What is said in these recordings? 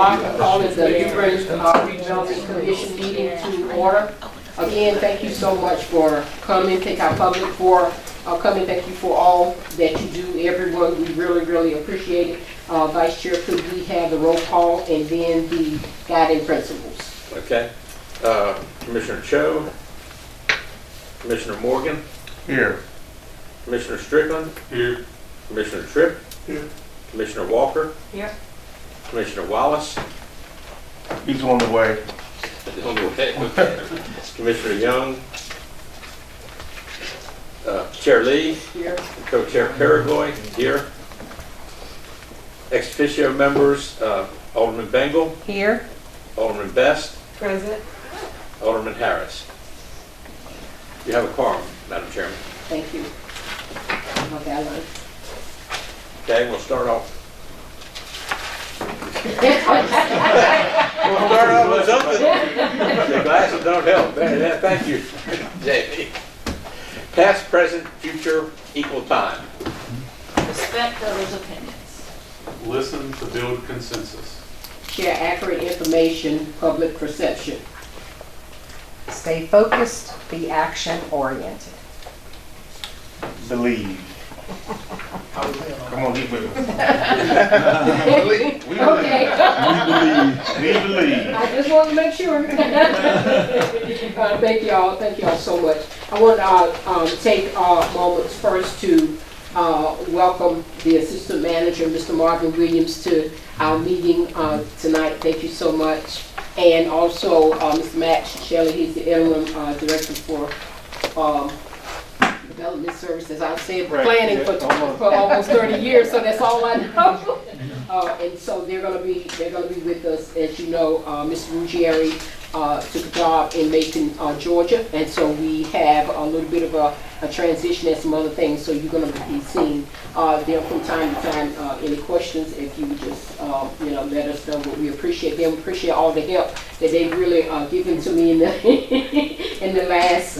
calling the Bern Redevelopment Commission meeting to order. Again, thank you so much for coming. Thank our public for coming. Thank you for all that you do, everyone. We really, really appreciate it. Vice Chair, could we have the roll call and then the guiding principles? Okay. Commissioner Cho, Commissioner Morgan. Here. Commissioner Strickland. Here. Commissioner Tripp. Here. Commissioner Walker. Here. Commissioner Wallace. He's on the way. Okay. Commissioner Young. Chair Lee. Here. Co-Chair Paragoy. Here. Ex officio members, Alderman Bengal. Here. Alderman Best. Present. Alderman Harris. You have a quorum, Madam Chairman. Thank you. Okay, Okay, we'll start off. we'll Start off with something. The glasses don't help. Thank you, Jamie. Past, present, future, equal time. Respect others' opinions. Listen to build consensus. Share accurate information, public perception. Stay focused, be action oriented. Believe. Come on, get with us. We Okay. believe. I just want to make sure. Thank y'all so much. I want to take moments first to welcome the Assistant Manager, Mr. Marvin Williams, to our meeting tonight. Thank you so much. And also Mr. Matt Shelley, he's the Interim Director for Development Services. I've said planning for almost 30 years, so that's all I know. And so they're gonna be with us. As you know, Mr. Ruggieri took a job in Macon, Georgia, and so we have a little bit of a transition and some other things. So you're gonna be seeing them from time to time. Any questions? If you would just let us know. But we appreciate them. We appreciate all the help that they've really given to me in the in the last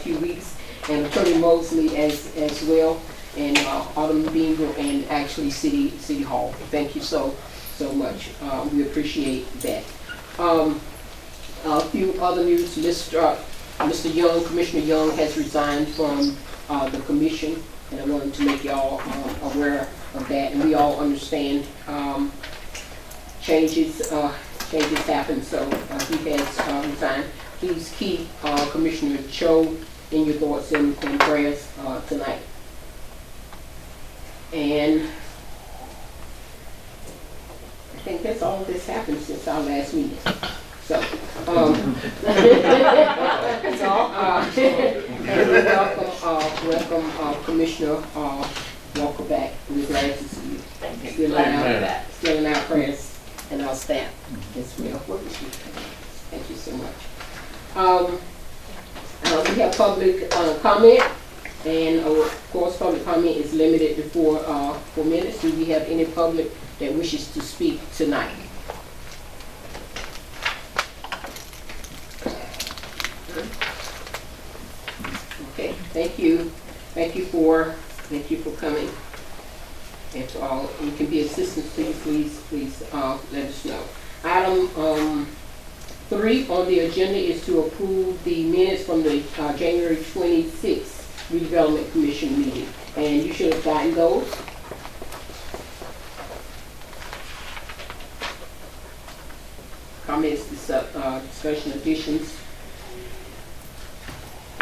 few weeks, and Attorney Mosley as well, and Autumn Bingle, and actually City Hall. Thank you so much. We appreciate that. A few other news. Mr. Young, Commissioner Young, has resigned from the commission, and I wanted to make y'all aware of that. And we all understand changes happen, so he has resigned. Please keep Commissioner Cho in your thoughts and prayers tonight. And I think that's all that's happened since our last meeting. So, that's all. And we welcome Commissioner Walker back. We're glad to see you. Thank you. Still in our prayers and our staff as well. Thank you so much. We have public comment, and of course public comment is limited to 4 minutes. Do we have any public that wishes to speak tonight? Okay, thank you. Thank you for coming. If you can be assistance, please let us know. Item 3 on the agenda is to approve the minutes from the January 26th Redevelopment Commission meeting, and you should have gotten those. Comments, discussion, additions?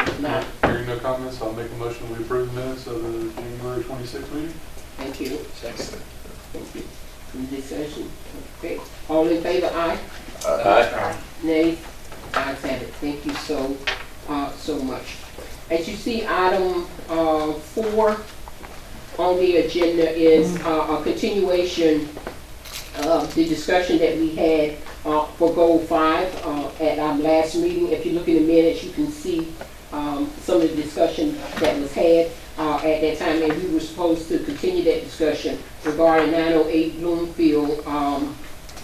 If not, Hearing no comments, I'll make a motion to approve the minutes of the January 26th meeting. thank you. Second. Thank you. Any discussion? Okay. All in favor, aye? Aye. Nay? Ayes have it. Thank you so much. As you see, item 4 on the agenda is a continuation of the discussion that we had for Goal 5 at our last meeting. If you look in the minutes, you can see some of the discussion that was had at that time, and we were supposed to continue that discussion regarding 908 Bloomfield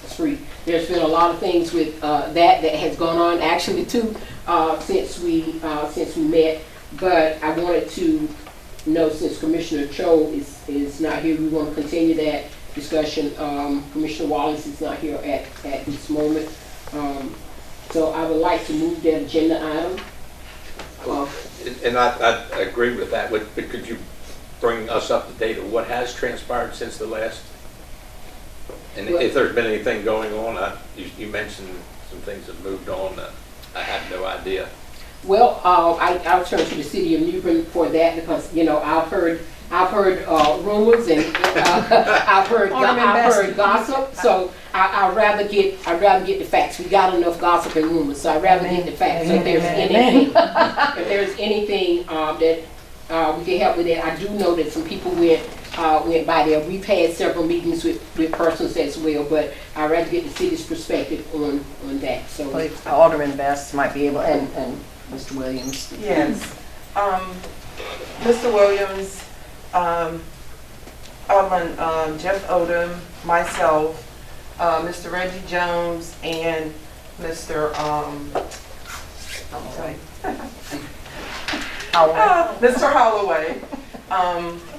Street. There's been a lot of things with that has gone on actually too since we met. But I wanted to know, since Commissioner Cho is not here, we want to continue that discussion. Commissioner Wallace is not here at this moment. So I would like to move that agenda item. And I agree with that, but could you bring us up to date of what has transpired since the last? And if there's been anything going on, you mentioned some things have moved on, I have no idea. Well, I'll turn to the city of New Bern for that because, you know, I've heard rumors and I've heard gossip. So I'd rather get the facts. We got enough gossip and rumors, so I'd rather get the facts. So if there's anything that we can help with that, I do know that some people went by there. We've had several meetings with persons as well, but I'd rather get the city's perspective on that. So Alderman Best might be able, and Mr. Williams. Yes. Mr. Williams, Alderman Jeff Odom, myself, Mr. Reggie Jones, and Mr. Mr. Holloway,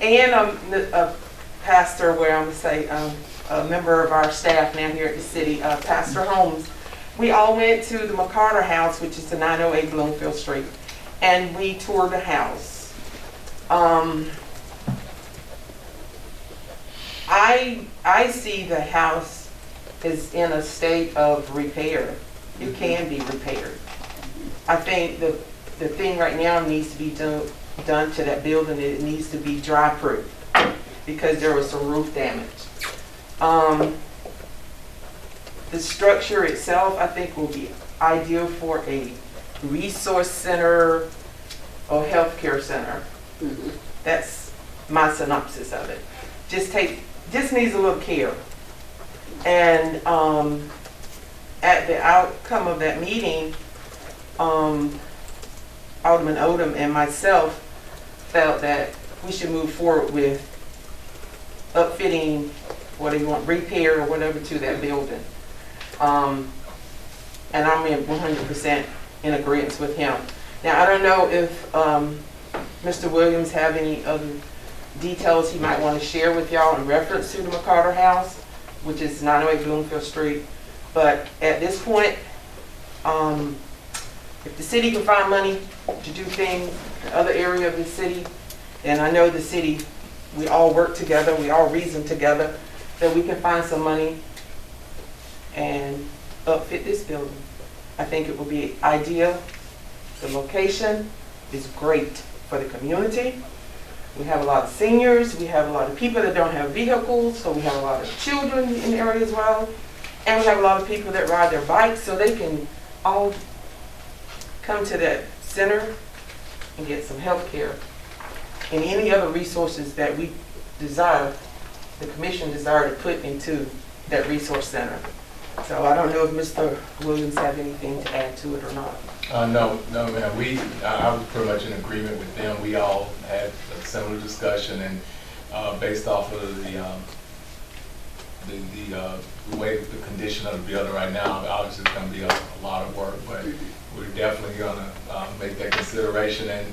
and a pastor, where I'm going to say a member of our staff now here at the city, Pastor Holmes. We all went to the McCarter House, which is the 908 Bloomfield Street, and we toured the house. I see the house is in a state of repair. It can be repaired. I think the thing right now needs to be done to that building. It needs to be dry-proof because there was some roof damage. The structure itself, I think, will be ideal for a resource center or healthcare center. Mm-hmm. That's my synopsis of it. Just needs a little care. And at the outcome of that meeting, Alderman Odom and myself felt that we should move forward with upfitting, what do you want, repair or whatever to that building. And I'm in 100% in agreement with him. Now, I don't know if Mr. Williams have any other details he might want to share with y'all in reference to the McCarter House, which is 908 Bloomfield Street. But at this point, if the city can find money to do things in other area of the city, and I know the city, we all work together, we all reason together, that we can find some money and upfit this building. I think it will be ideal. The location is great for the community. We have a lot of seniors, we have a lot of people that don't have vehicles, so we have a lot of children in the area as well. And we have a lot of people that ride their bikes, so they can all come to that center and get some health care and any other resources that we desire, the commission desire to put into that resource center. So I don't know if Mr. Williams have anything to add to it or not. No, ma'am. I was pretty much in agreement with them. We all had a similar discussion, and based off of the way the condition of the building right now, obviously it's going to be a lot of work, but we're definitely going to make that consideration. And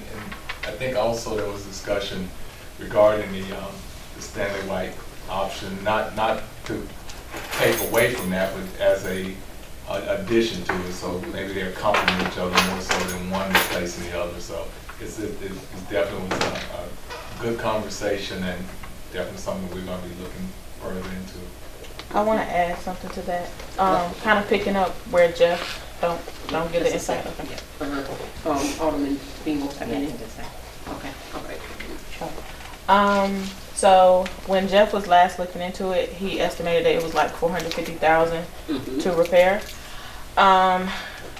I think also there was discussion regarding the Stanley White option, not to take away from that, but as a addition to it. So maybe they're complementing each other more so than one replacing the other. So it definitely was a good conversation, and definitely something we're going to be looking further into. I want to add something to that. Kind of picking up where Jeff don't get the insight. Okay. Alderman Bingo. Okay. Okay. So when Jeff was last looking into it, he estimated that it was like $450,000 to repair.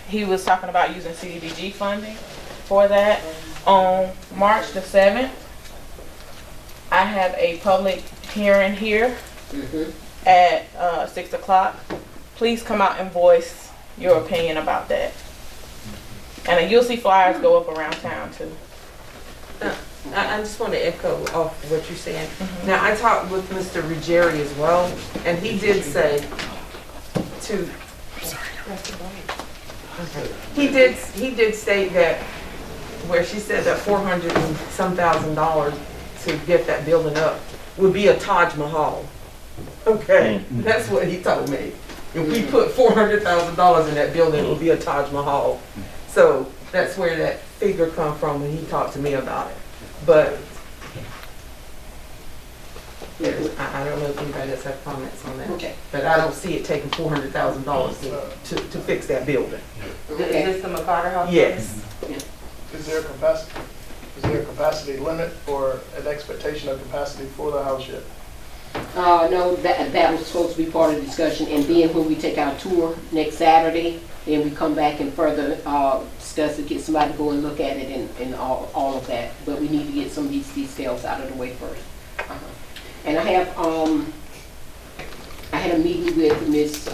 He was talking about using CDBG funding for that. On March the 7th, I have a public hearing here at 6 o'clock. Please come out and voice your opinion about that. And you'll see flyers go up around town too. I just want to echo off what you're saying. Now, I talked with Mr. Ruggieri as well, and he did say he did state that where she said that $400 and some thousand to get that building up would be a Taj Mahal. Okay, that's what he told me. If we put $400,000 in that building, it will be a Taj Mahal. So that's where that figure come from when he talked to me about it. But I don't know if anybody else have comments on that. Okay. But I don't see it taking $400,000 to fix that building. Is this the McCarter House? Yes. Is there a capacity limit or an expectation of capacity for the house yet? No, that was supposed to be part of the discussion, and then when we take our tour next Saturday, then we come back and further discuss it, get somebody to go and look at it and all of that. But we need to get some of these details out of the way first. And I had a meeting with Miss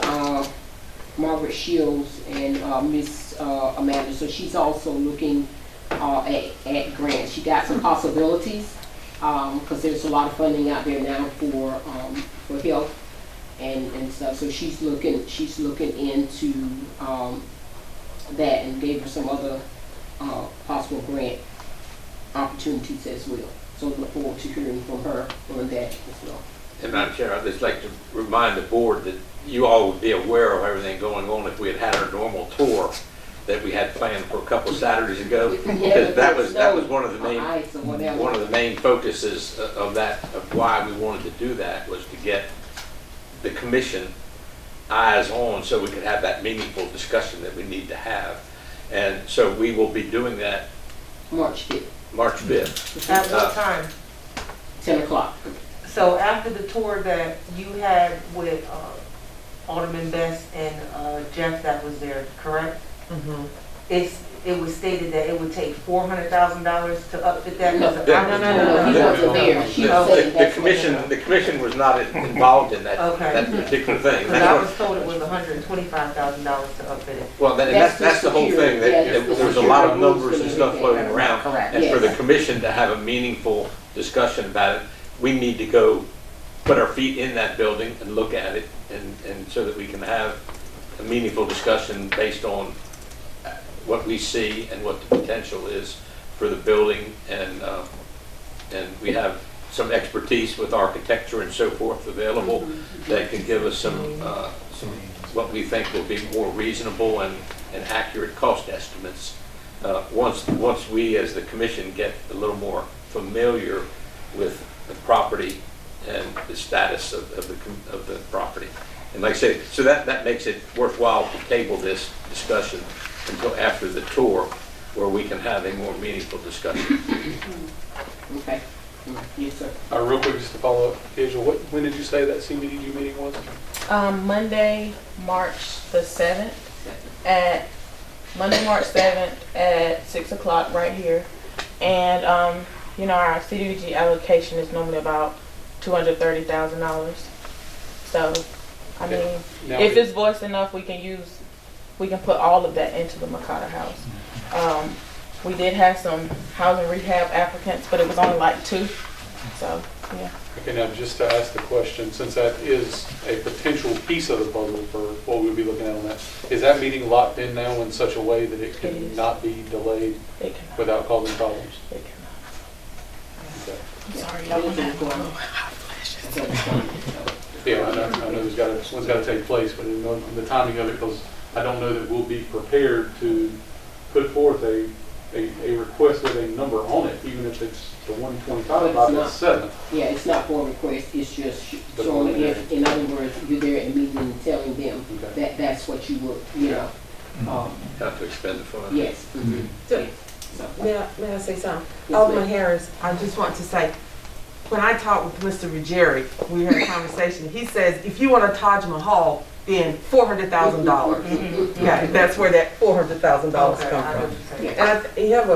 Margaret Shields and Miss Amanda, so she's also looking at grants. She got some possibilities, because there's a lot of funding out there now for health and stuff. So she's looking into that, and gave her some other possible grant opportunities as well. So look forward to hearing from her on that as well. And Madam Chair, I'd just like to remind the board that you all would be aware of everything going on if we had our normal tour that we had planned for a couple of Saturdays ago. Because that was one of the main focuses of why we wanted to do that, was to get the commission eyes on so we could have that meaningful discussion that we need to have. And so we will be doing that March 5th. March 5th. At what time? 10 o'clock. So after the tour that you had with Alderman Best and Jeff that was there, correct? Mm-hmm. It was stated that it would take $400,000 to upfit that? No, he wasn't there. She was saying The commission was not involved in that particular thing. Because I was told it was $125,000 to upfit it. Well, that's the whole thing, that there was a lot of numbers and stuff floating around. And for the commission to have a meaningful discussion about it, we need to go put our feet in that building and look at it, and so that we can have a meaningful discussion based on what we see and what the potential is for the building, and we have some expertise with architecture and so forth available that can give us some what we think will be more reasonable and accurate cost estimates once we as the commission get a little more familiar with the property and the status of the property. And like I say, so that makes it worthwhile to table this discussion until after the tour, where we can have a more meaningful discussion. Okay. Yes, sir. Real quick, just to follow up, Angel, when did you say that CBDG meeting was? Monday, March the 7th at 6 o'clock right here. And our CDBG allocation is normally about $230,000. So, I mean, now if it's voiced enough, we can put all of that into the McCarter House. We did have some housing rehab applicants, but it was only like 2. So, yeah. Okay, now just to ask the question, since that is a potential piece of the puzzle for what we'll be looking at on that, is that meeting locked in now in such a way that it cannot be delayed without causing problems? It cannot. Okay. I'm sorry, y'all want to go on hot flashes. Yeah, I know one's got to take place, but in the timing of it, because I don't know that we'll be prepared to put forth a request with a number on it, even if it's the 125 by the 7th. Yeah, it's not for a request, it's just showing it. In other words, you're there at the meeting and telling them that that's what you would, Have to expend the funds. Yes. May I say something? Yes, Alderman ma'am. Harris, I just want to say, when I talked with Mr. Ruggieri, we had a conversation, he says, if you want a Taj Mahal, then $400,000. Yeah, that's where that $400,000 comes from. And you have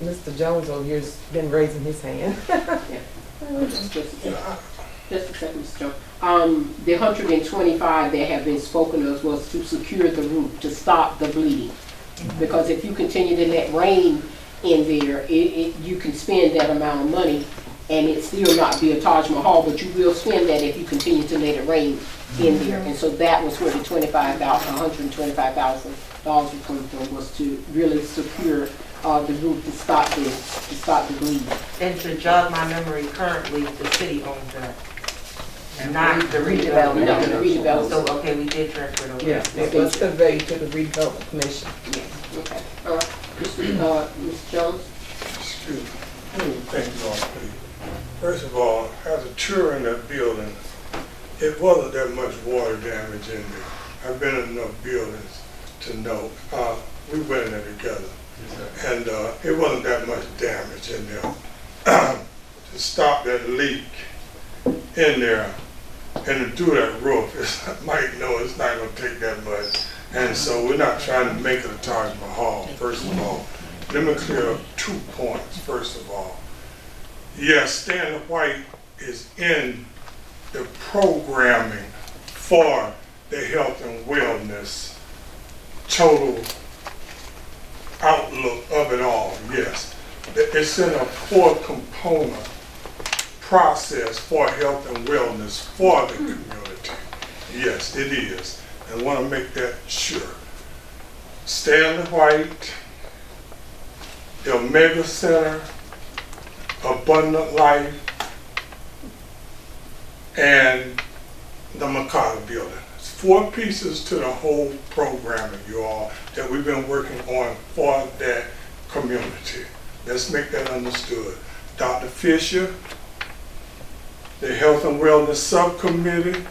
Mr. Jones over here's been raising his hand. Just a second, Mr. Jones. The 125 that have been spoken of was to secure the roof, to stop the bleeding. Because if you continue to let rain in there, you can spend that amount of money and it still not be a Taj Mahal, but you will spend that if you continue to let it rain in there. And so that was where the $125,000 would come from, was to really secure the roof to stop the bleeding. And to jog my memory, currently the city owns that. Not the redevelopment. No, the redevelopment. So, okay, we did transfer it over. Yes, it was conveyed to the redevelopment commission. Okay, all right. Mr. Jones? Excuse me. Thank you all, please. First of all, as a tour in that building, it wasn't that much water damage in there. I've been in enough buildings to know. We went in there together, and it wasn't that much damage in there. To stop that leak in there and to do that roof, Mike knows it's not going to take that much. And so we're not trying to make it a Taj Mahal, first of all. Let me clear up 2 points, first of all. Yes, Stanley White is in the programming for the health and wellness total outlook of it all, yes. It's in a 4-component process for health and wellness for the community. Yes, it is. I want to make that sure. Stanley White, the Omega Center, Abundant Life, and the Makata building. It's 4 pieces to the whole programming, you all, that we've been working on for that community. Let's make that understood. Dr. Fisher, the Health and Wellness Subcommittee,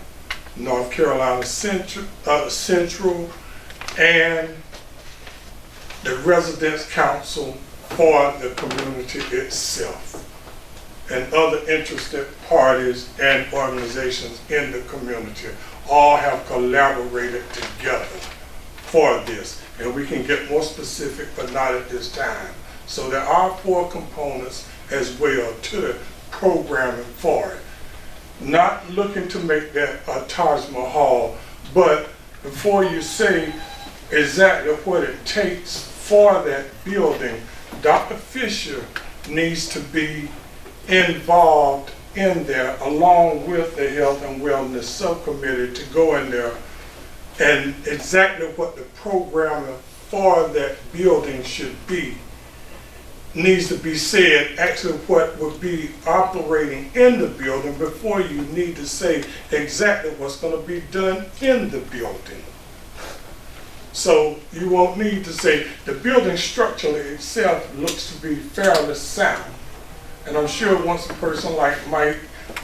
North Carolina Central, and the Residents Council for the community itself, and other interested parties and organizations in the community all have collaborated together for this. And we can get more specific, but not at this time. So there are 4 components as well to the programming for it. Not looking to make that a Taj Mahal, but before you say exactly what it takes for that building, Dr. Fisher needs to be involved in there along with the Health and Wellness Subcommittee to go in there and exactly what the programming for that building should be needs to be said, actually what would be operating in the building before you need to say exactly what's going to be done in the building. So you won't need to say the building structurally itself looks to be fairly sound. And I'm sure once a person like Mike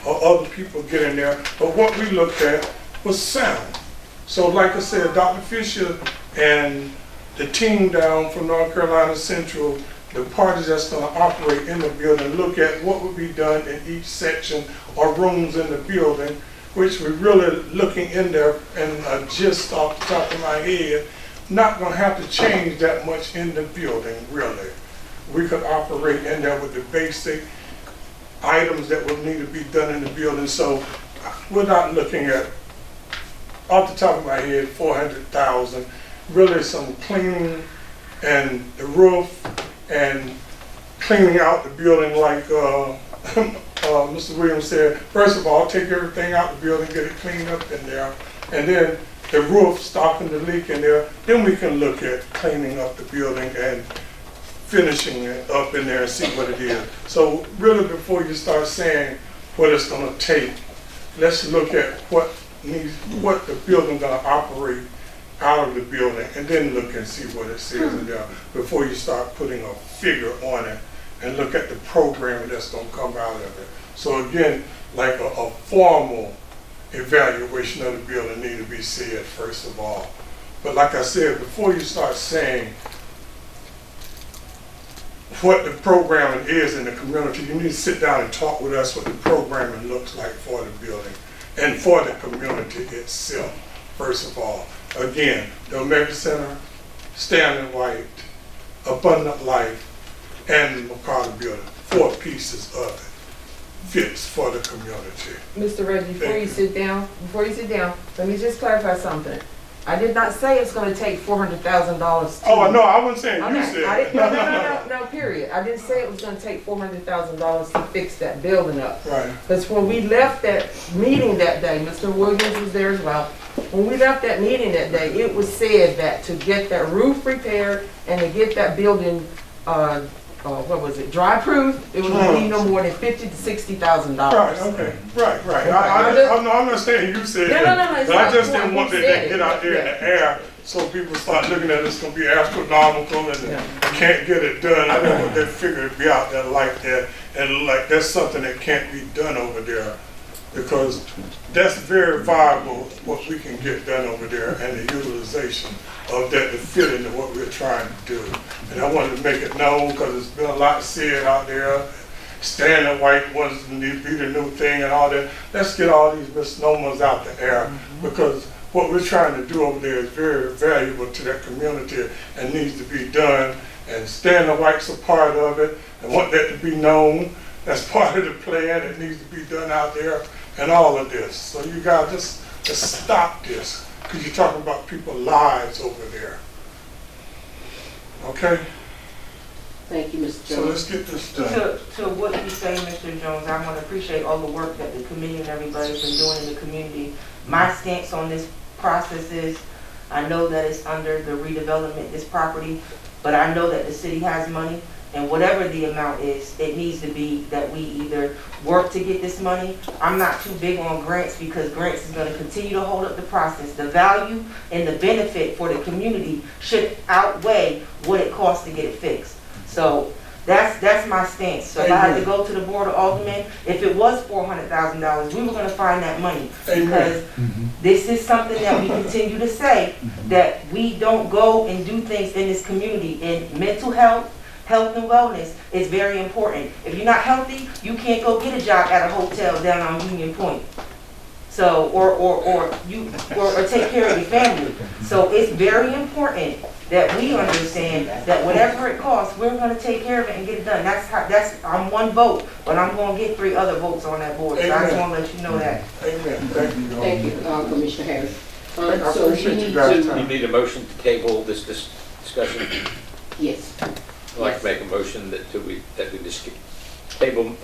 or other people get in there, but what we looked at was sound. So like I said, Dr. Fisher and the team down from North Carolina Central, the parties that's going to operate in the building, look at what would be done in each section or rooms in the building, which we're really looking in there, and just off the top of my head, not going to have to change that much in the building, really. We could operate in there with the basic items that would need to be done in the building. So we're not looking at, off the top of my head, 400,000, really some cleaning and the roof and cleaning out the building like Mr. Williams said. First of all, take everything out the building, get it cleaned up in there, and then the roof stopping the leak in there. Then we can look at cleaning up the building and finishing it up in there and see what it is. So really before you start saying what it's going to take, let's look at what the building going to operate out of the building, and then look and see what it says in there before you start putting a figure on it, and look at the program that's going to come out of it. So again, like a formal evaluation of the building need to be said first of all. But like I said, before you start saying what the programming is in the community, you need to sit down and talk with us what the programming looks like for the building and for the community itself, first of all. Again, the Omega Center, Stanley White, Abundant Life, and the McCarter building, 4 pieces of it fits for the community. Mr. Reggie, before you sit down, let me just clarify something. I did not say it's going to take $400,000. Oh, no, I wasn't saying you said. I didn't, no, period. I didn't say it was going to take $400,000 to fix that building up. Right. Because when we left that meeting that day, Mr. Williams was there as well. When we left that meeting that day, it was said that to get that roof repaired and to get that building what was it, dry proof, it would be no more than $50,000 to $60,000. Right, okay, right. I'm not saying you said No, that, it's but I not just the didn't one want who it to said get it. out there in the air, so people start looking at it's gonna be astronomical and can't get it done. I don't want that figure to be out there like that, and like that's something that can't be done over there, because that's very viable, what we can get done over there, and the utilization of that to fit into what we're trying to do. And I wanted to make it known, because there's been a lot said out there, standing white was be the new thing and all that. Let's get all these misnomers out the air, because what we're trying to do over there is very valuable to that community and needs to be done. And standing white's a part of it, and want that to be known. That's part of the plan that needs to be done out there, and all of this. So you guys just stop this, because you're talking about people's lives over there. Okay? Thank you, Mr. So Jones. let's get this done. To what you say, Mr. Jones, I want to appreciate all the work that the committee and everybody's been doing in the community. My stance on this process is, I know that it's under the redevelopment, this property, but I know that the city has money, and whatever the amount is, it needs to be that we either work to get this money. I'm not too big on grants, because grants is going to continue to hold up the process. The value and the benefit for the community should outweigh what it costs to get it fixed. So that's my stance. So if I had to go to the Board of Aldermen, if it was $400,000, we were going to find that money. Because this is something that we continue to say, that we don't go and do things in this community. And mental health, health and wellness is very important. If you're not healthy, you can't go get a job at a hotel down on Union Point. So, or take care of your family. So it's very important that we understand that whatever it costs, we're going to take care of it and get it done. I'm one vote, but I'm going to get 3 other votes on that board. So I just want to let you know that. Amen. Thank you. Thank you, Commissioner Harris. I So we appreciate you need guys' to, time. You need a motion to table this discussion. yes, I'd like to make a motion that we table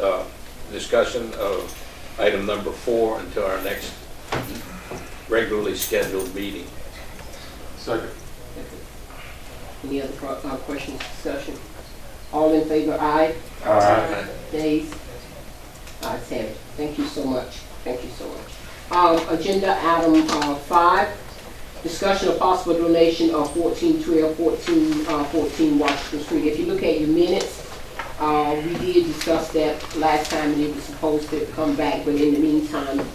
discussion of item number 4 until our next regularly scheduled meeting. Second. any other questions, discussion? All in favor, aye? Aye. Nays? Ayes have it. Thank you so much. Thank you so much. Agenda item 5, discussion of possible donation of 1412, 14 Washington Street. If you look at your minutes, we did discuss that last time, and it was supposed to come back, but in the meantime,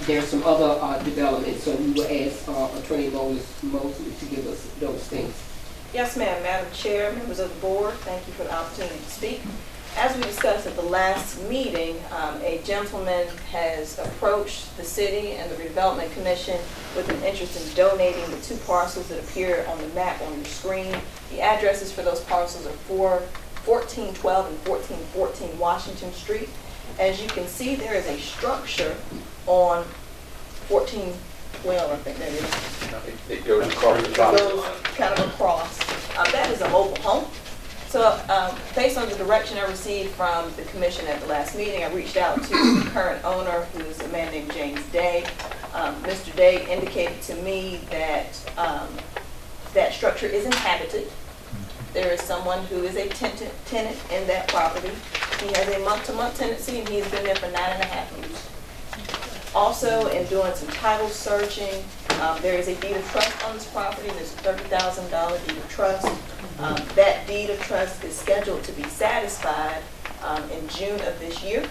there's some other developments, so we will ask Attorney Mosley to give us those things. Yes, ma'am. Madam Chair, members of the board, thank you for the opportunity to speak. As we discussed at the last meeting, a gentleman has approached the city and the Redevelopment Commission with an interest in donating the 2 parcels that appear on the map on your screen. The addresses for those parcels are 1412 and 1414 Washington Street. As you can see, there is a structure on 1412, I think that is. It goes across the It top. goes kind of across. That is a mobile home. So based on the direction I received from the commission at the last meeting, I reached out to the current owner, who is a man named James Day. Mr. Day indicated to me that that structure is inhabited. There is someone who is a tenant in that property. He has a month-to-month tenancy, and he's been there for 9.5 years. Also, in doing some title searching, there is a deed of trust on this property. There's a $30,000 deed of trust. That deed of trust is scheduled to be satisfied in June of this year.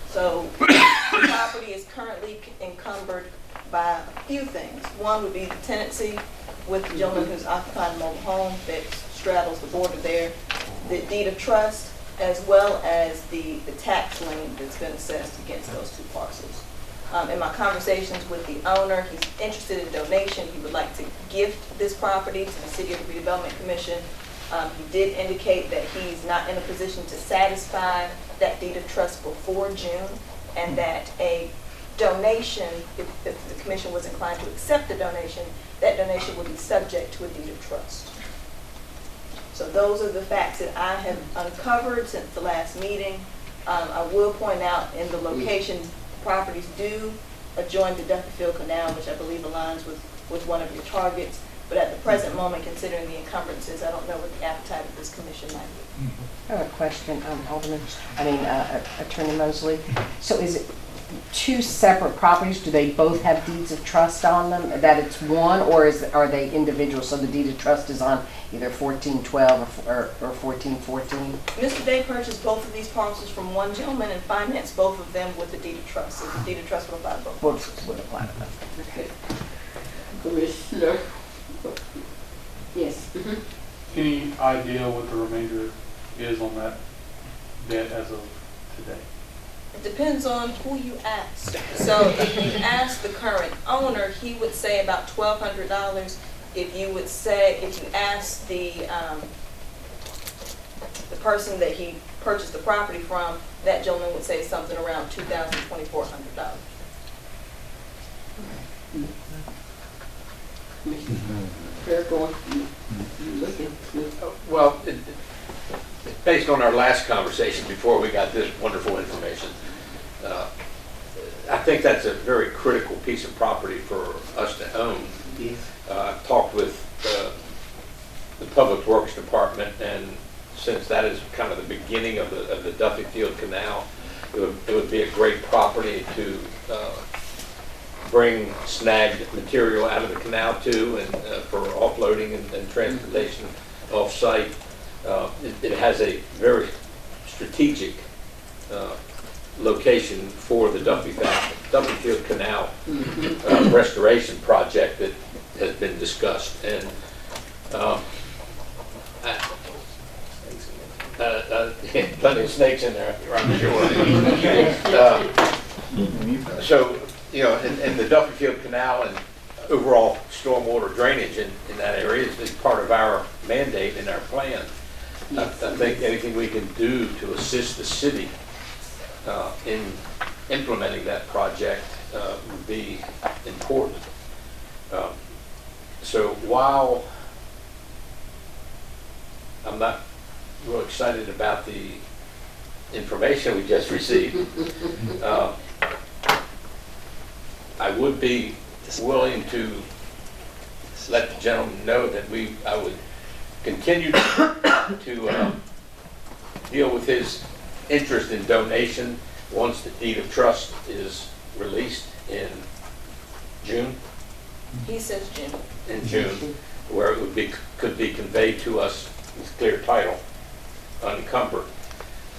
So the property is currently encumbered by a few things. One would be the tenancy with the gentleman who's occupying a mobile home that straddles the border there, the deed of trust, as well as the tax lien that's been assessed against those 2 parcels. In my conversations with the owner, he's interested in donation. He would like to gift this property to the City of the Redevelopment Commission. He did indicate that he's not in a position to satisfy that deed of trust before June, and that a donation, if the commission was inclined to accept the donation, that donation would be subject to a deed of trust. So those are the facts that I have uncovered since the last meeting. I will point out in the location, properties do adjoin the Duffyfield Canal, which I believe aligns with one of your targets. But at the present moment, considering the encumbrances, I don't know what the appetite of this commission might be. I have a question, Attorney Mosley. So is it two separate properties? Do they both have deeds of trust on them? That it's one, or are they individual? So the deed of trust is on either 1412 or 1414? Mr. Day purchased both of these parcels from one gentleman and financed both of them with the deed of trust. So the deed of trust will apply to both. Would apply to them. Okay. Commissioner? Yes. Any idea what the remainder is on that debt as of today? It depends on who you ask. So if you ask the current owner, he would say about $1,200. If you ask the person that he purchased the property from, that gentleman would say something around $2,400. Well, based on our last conversation before we got this wonderful information, I think that's a very critical piece of property for us to own. Yes. I've talked with the Public Works Department, and since that is kind of the beginning of the Duffyfield Canal, it would be a great property to bring snagged material out of the canal to, and for offloading and transportation off-site. It has a very strategic location for the Duffyfield Canal restoration project that has been discussed. And plenty of snakes in there, I'm sure. So, you know, and the Duffyfield Canal and overall stormwater drainage in that area is part of our mandate and our plan. I think anything we can do to assist the city in implementing that project would be important. So while I'm not real excited about the information we just received, I would be willing to let the gentleman know that I would continue to deal with his interest in donation once the deed of trust is released in June. He says June. In June, where it could be conveyed to us with clear title, unencumbered,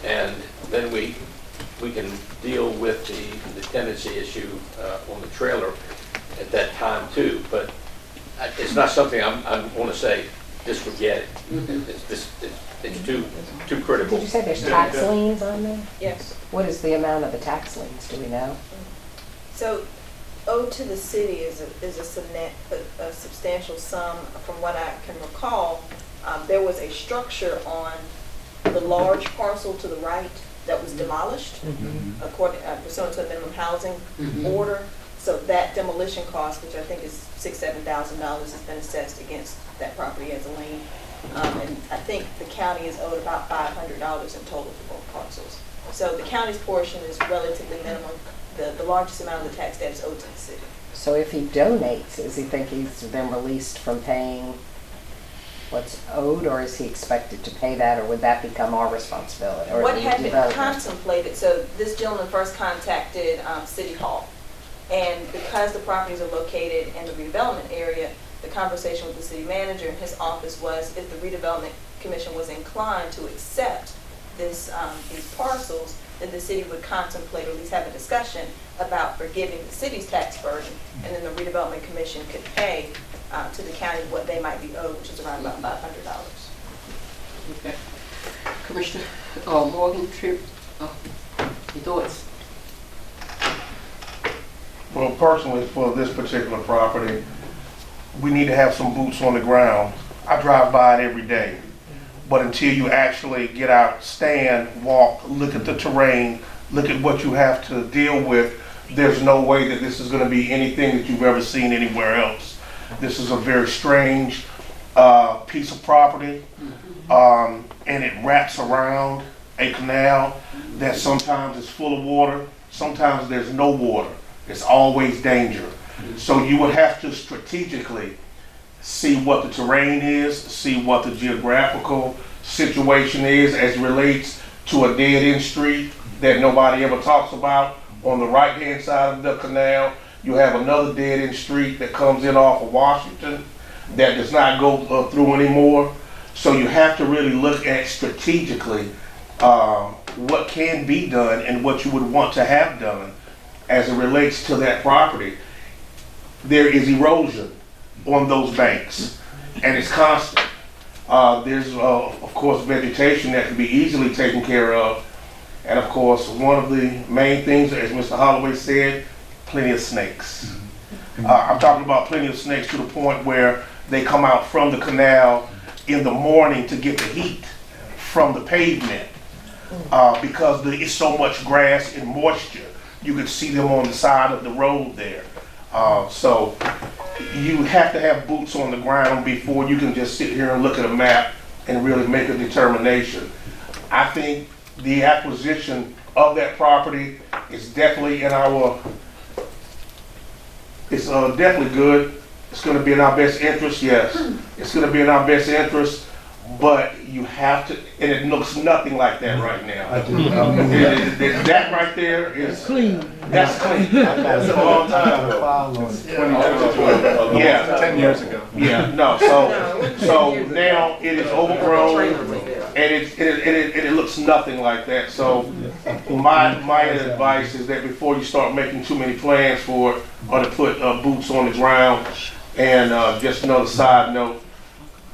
and then we can deal with the tenancy issue on the trailer at that time too. But it's not something I'm going to say just forget it. It's too critical. Did you say there's tax liens on there? Yes. What is the amount of the tax liens? Do we know? So owed to the city is a substantial sum. From what I can recall, there was a structure on the large parcel to the right that was demolished according pursuant to a minimum housing order. So that demolition cost, which I think is $6,000–7,000, has been assessed against that property as a lien. And I think the county is owed about $500 in total for both parcels. So the county's portion is relatively minimum. The largest amount of the tax debt is owed to the city. So if he donates, is he think he's then released from paying what's owed, or is he expected to pay that, or would that become our responsibility? Or What had been contemplated, so this gentleman first contacted City Hall, and because the properties are located in the redevelopment area, the conversation with the city manager in his office was if the Redevelopment Commission was inclined to accept these parcels, then the city would contemplate, or at least have a discussion about forgiving the city's tax burden, and then the Redevelopment Commission could pay to the county what they might be owed, which is around about $500. Okay. Commissioner Morgan, Tripp, your thoughts? Well, personally, for this particular property, we need to have some boots on the ground. I drive by it every day, but until you actually get out, stand, walk, look at the terrain, look at what you have to deal with, there's no way that this is going to be anything that you've ever seen anywhere else. This is a very strange piece of property, and it wraps around a canal that sometimes is full of water, sometimes there's no water. It's always danger. So you would have to strategically see what the terrain is, see what the geographical situation is as it relates to a dead-end street that nobody ever talks about. On the right-hand side of the canal, you have another dead-end street that comes in off of Washington that does not go through anymore. So you have to really look at strategically what can be done and what you would want to have done as it relates to that property. There is erosion on those banks, and it's constant. There's, of course, vegetation that can be easily taken care of. And of course, one of the main things, as Mr. Holloway said, plenty of snakes. I'm talking about plenty of snakes to the point where they come out from the canal in the morning to get the heat from the pavement because it's so much grass and moisture. You could see them on the side of the road there. So you have to have boots on the ground before you can just sit here and look at a map and really make a determination. I think the acquisition of that property is definitely in our, it's definitely good. It's going to be in our best interest, yes. It's going to be in our best interest, but you have to, and it looks nothing like that right now. That right there is clean. That's clean. That's a long time ago. Yeah, 10 years ago. Yeah, no. So now it is overgrown, and it looks nothing like that. So my advice is that before you start making too many plans for it, or to put boots on the ground. And just another side note,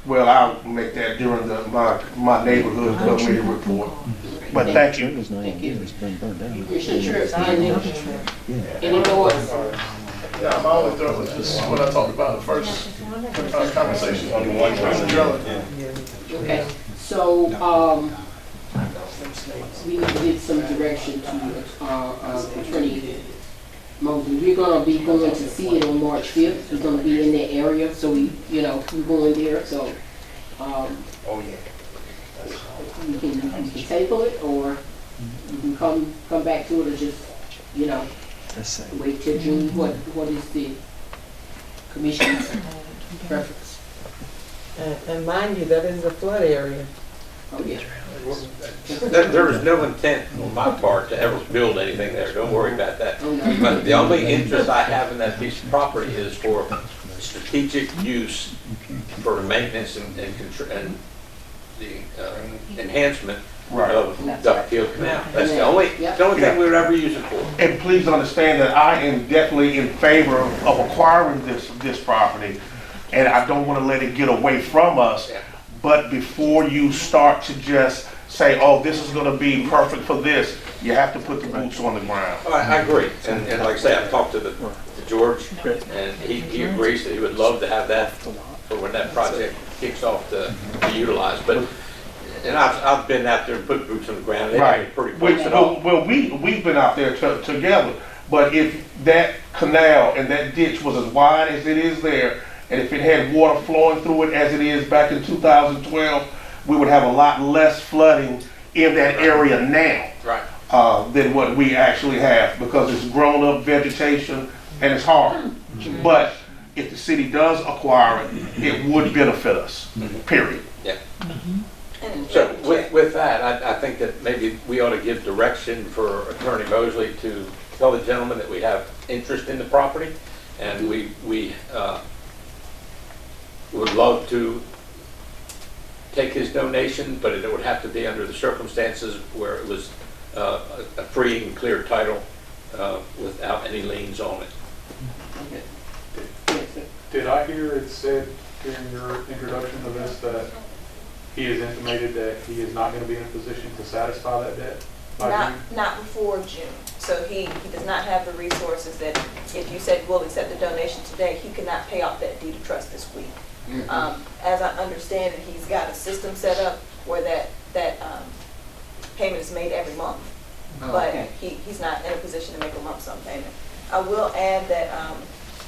well, I'll make that during my neighborhood committee report. But thank you. Thank you. Commissioner Tripp, any thoughts? Yeah, my only thought was just what I talked about the first conversation. Okay, so we need to get some direction to Attorney Mosley. We're gonna be going to see it on March 5th. We're gonna be in that area, so we're going there. So, we can table it, or you can come back to it, or just wait till June. What is the commission's preference? And mind you, that is a flood area. Oh yeah. There is no intent on my part to ever build anything there. Don't worry about that. But the only interest I have in that piece of property is for strategic use for maintenance and the enhancement of Duffyfield Canal. That's the only thing we would ever use it for. And please understand that I am definitely in favor of acquiring this property, and I don't want to let it get away from us. But before you start to just say, oh, this is going to be perfect for this, you have to put the boots on the ground. I agree. And like I say, I've talked to George, and he agrees that he would love to have that for when that project kicks off to utilize. But and I've been out there and put boots on the ground. They're pretty close at all. Well, we've been out there together. But if that canal and that ditch was as wide as it is there, and if it had water flowing through it as it is back in 2012, we would have a lot less flooding in that area now than what we actually have, because it's grown up vegetation and it's hard. But if the city does acquire it, it would benefit us, period. Yeah. So with that, I think that maybe we ought to give direction for Attorney Mosley to tell the gentleman that we have interest in the property, and we would love to take his donation, but it would have to be under the circumstances where it was a free and clear title without any liens on it. Did I hear it said during your introduction of this that he has intimated that he is not going to be in a position to satisfy that debt by June? Not before June. So he does not have the resources that if you said we'll accept the donation today, he could not pay off that deed of trust this week. As I understand it, he's got a system set up where that payment is made every month, but he's not in a position to make a lump sum payment. I will add that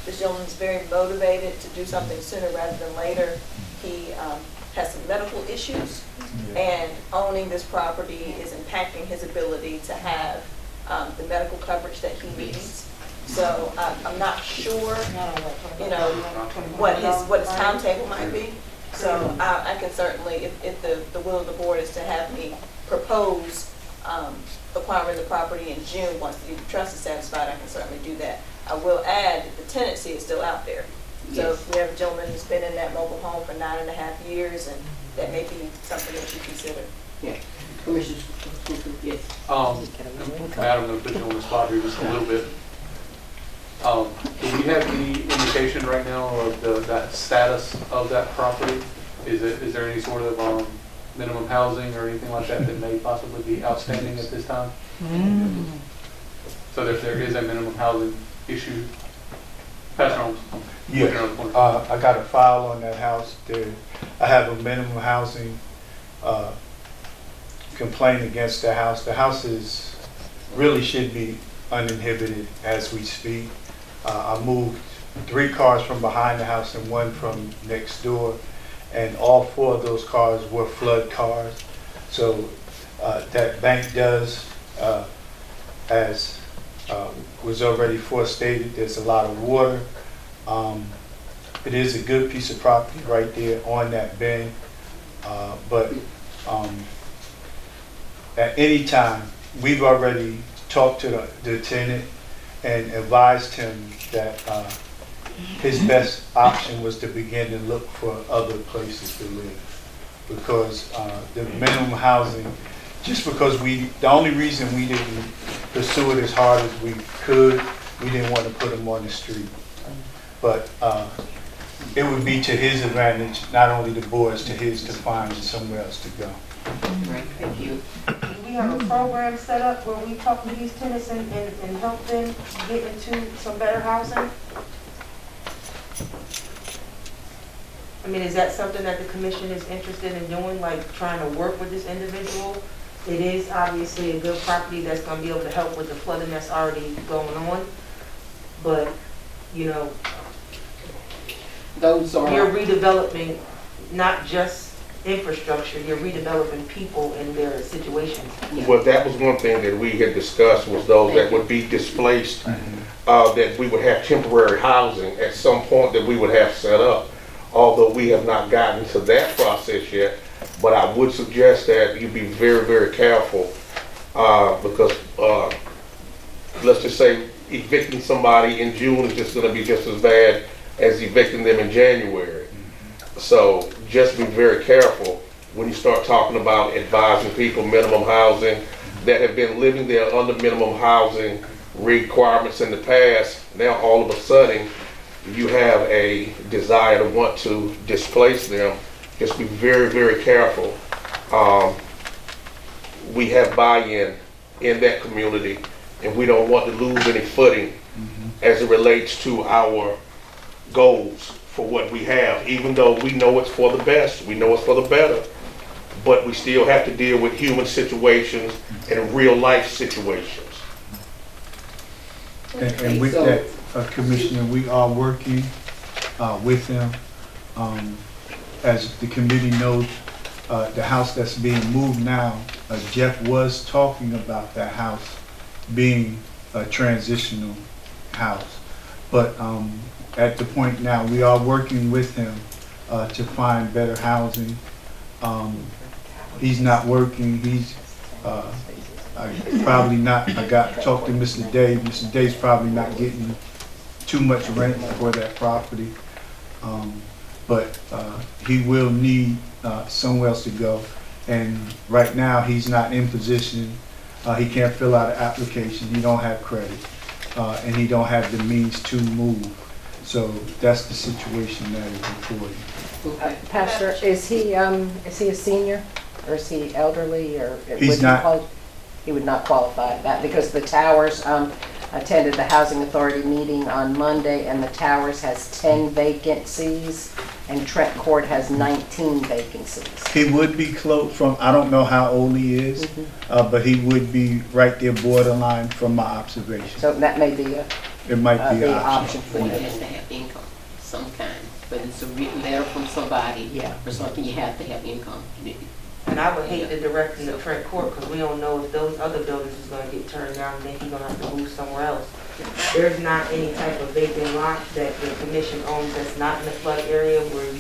this gentleman is very motivated to do something sooner rather than later. He has some medical issues, and owning this property is impacting his ability to have the medical coverage that he needs. So I'm not sure, you know, what his timetable might be. So I can certainly, if the will of the board is to have me propose acquiring the property in June, once the deed of trust is satisfied, I can certainly do that. I will add that the tenancy is still out there. So Yes. if we have a gentleman who's been in that mobile home for 9.5 years, and that may be something that you consider. Yeah. Commissioner, yes. Madam, I'm gonna put you on the spot here just a little bit. Do we have any indication right now of that status of that property? Is there any sort of minimum housing or anything like that that may possibly be outstanding at this time? So if there is a minimum housing issue, Pastor Holmes? Yes, I got a file on that house there. I have a minimum housing complaint against the house. The house really should be uninhibited as we speak. I moved 3 cars from behind the house and 1 from next door, and all 4 of those cars were flood cars. So that bank does, as was already forestated, there's a lot of water. It is a good piece of property right there on that bend, but at any time, we've already talked to the tenant and advised him that his best option was to begin to look for other places to live, because the minimum housing, just because the only reason we didn't pursue it as hard as we could, we didn't want to put him on the street. But it would be to his advantage, not only the board's, to his, to find somewhere else to go. Right, thank you. Do we have a program set up where we talk to these tenants and help them get into some better housing? I mean, is that something that the commission is interested in doing, like trying to work with this individual? It is obviously a good property that's gonna be able to help with the flooding that's already going on, but, you know, Those are. you're redeveloping not just infrastructure, you're redeveloping people in their situations. Well, that was one thing that we had discussed, was those that would be displaced, that we would have temporary housing at some point that we would have set up. Although we have not gotten to that process yet, but I would suggest that you be very, very careful, because let's just say evicting somebody in June is just gonna be just as bad as evicting them in January. So just be very careful when you start talking about advising people minimum housing that have been living there under minimum housing requirements in the past. Now all of a sudden you have a desire to want to displace them. Just be very, very careful. We have buy-in in that community, and we don't want to lose any footing as it relates to our goals for what we have, even though we know it's for the best, we know it's for the better, but we still have to deal with human situations and real life situations. And with that, Commissioner, we are working with them. As the committee knows, the house that's being moved now, Jeff was talking about that house being a transitional house. But at the point now, we are working with him to find better housing. He's not working. He's probably not. Talked to Mr. Day. Mr. Day's probably not getting too much rent for that property. But he will need somewhere else to go. And right now, he's not in position. He can't fill out an application. He don't have credit. And he don't have the means to move. So that's the situation that is before you. Pastor, is he a senior, or is he elderly, or? He's not. He would not qualify that, because the Towers attended the Housing Authority meeting on Monday, and the Towers has 10 vacancies, and Trent Court has 19 vacancies. He would be close from, I don't know how old he is, but he would be right there borderline from my observation. So that may be It might be an an option for Well, you. you have to have income, some kind, whether it's a written letter from somebody or something, you have to have income. And I would hate to direct him to Trent Court, because we don't know if those other buildings is gonna get turned down, and then he's gonna have to move somewhere else. there's not any type of vacant lot that the commission owns that's not in the flood area where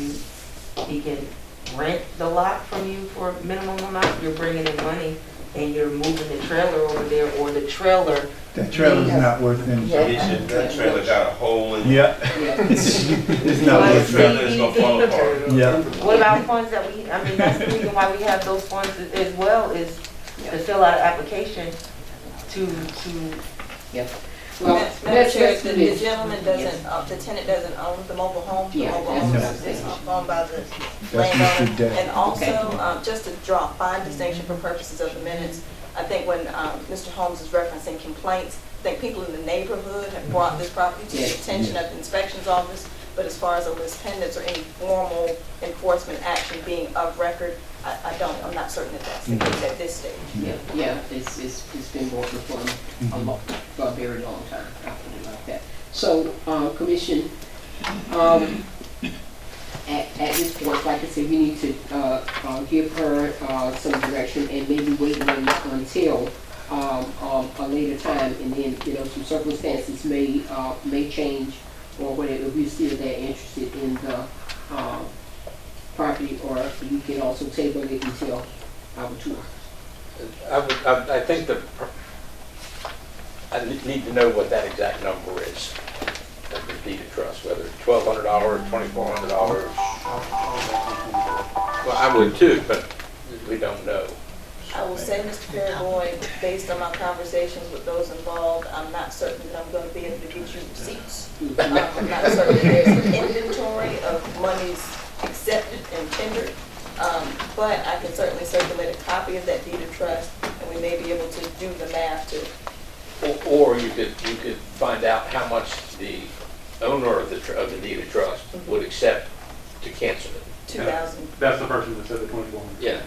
he can rent the lot from you for minimum amount, you're bringing in money and you're moving the trailer over there, or the trailer. That trailer's not worth anything. That trailer got a hole in it. Yeah. It's not worth Trailer is gonna fall apart. Yeah. What about funds that that's the reason why we have those funds as well, is to fill out an application to. Well, Madam Chair, let's do the this. gentleman doesn't, the tenant doesn't own the mobile home. The Yeah, mobile that's home what is I'm owned by the That's landowner. Mr. Day. And also, just to draw a fine distinction for purposes of the minutes, I think when Mr. Holmes is referencing complaints, I think people in the neighborhood have brought this property to the attention of the inspections office, but as far as a list pendants or any formal enforcement action being of record, I'm not certain that that's the case at this stage. Yeah, it's been going for a very long time, I put it like that. So, Commission, at this point, like I said, we need to give her some direction and maybe wait until a later time, and then, some circumstances may change or whatever. We're still that interested in the property, or we can also table it until our tour. I think I need to know what that exact number is of the deed of trust, whether it's $1,200, $2,400. Well, I would too, but we don't know. I will say, Mr. Fairboy, based on my conversations with those involved, I'm not certain that I'm going to be able to get you receipts. I'm not certain that there's an inventory of monies accepted and tendered, but I can certainly circulate a copy of that deed of trust, and we may be able to do the math to. Or you could find out how much the owner of the deed of trust would accept to cancel it. 2,000. That's the person that said the 2,400. Yeah.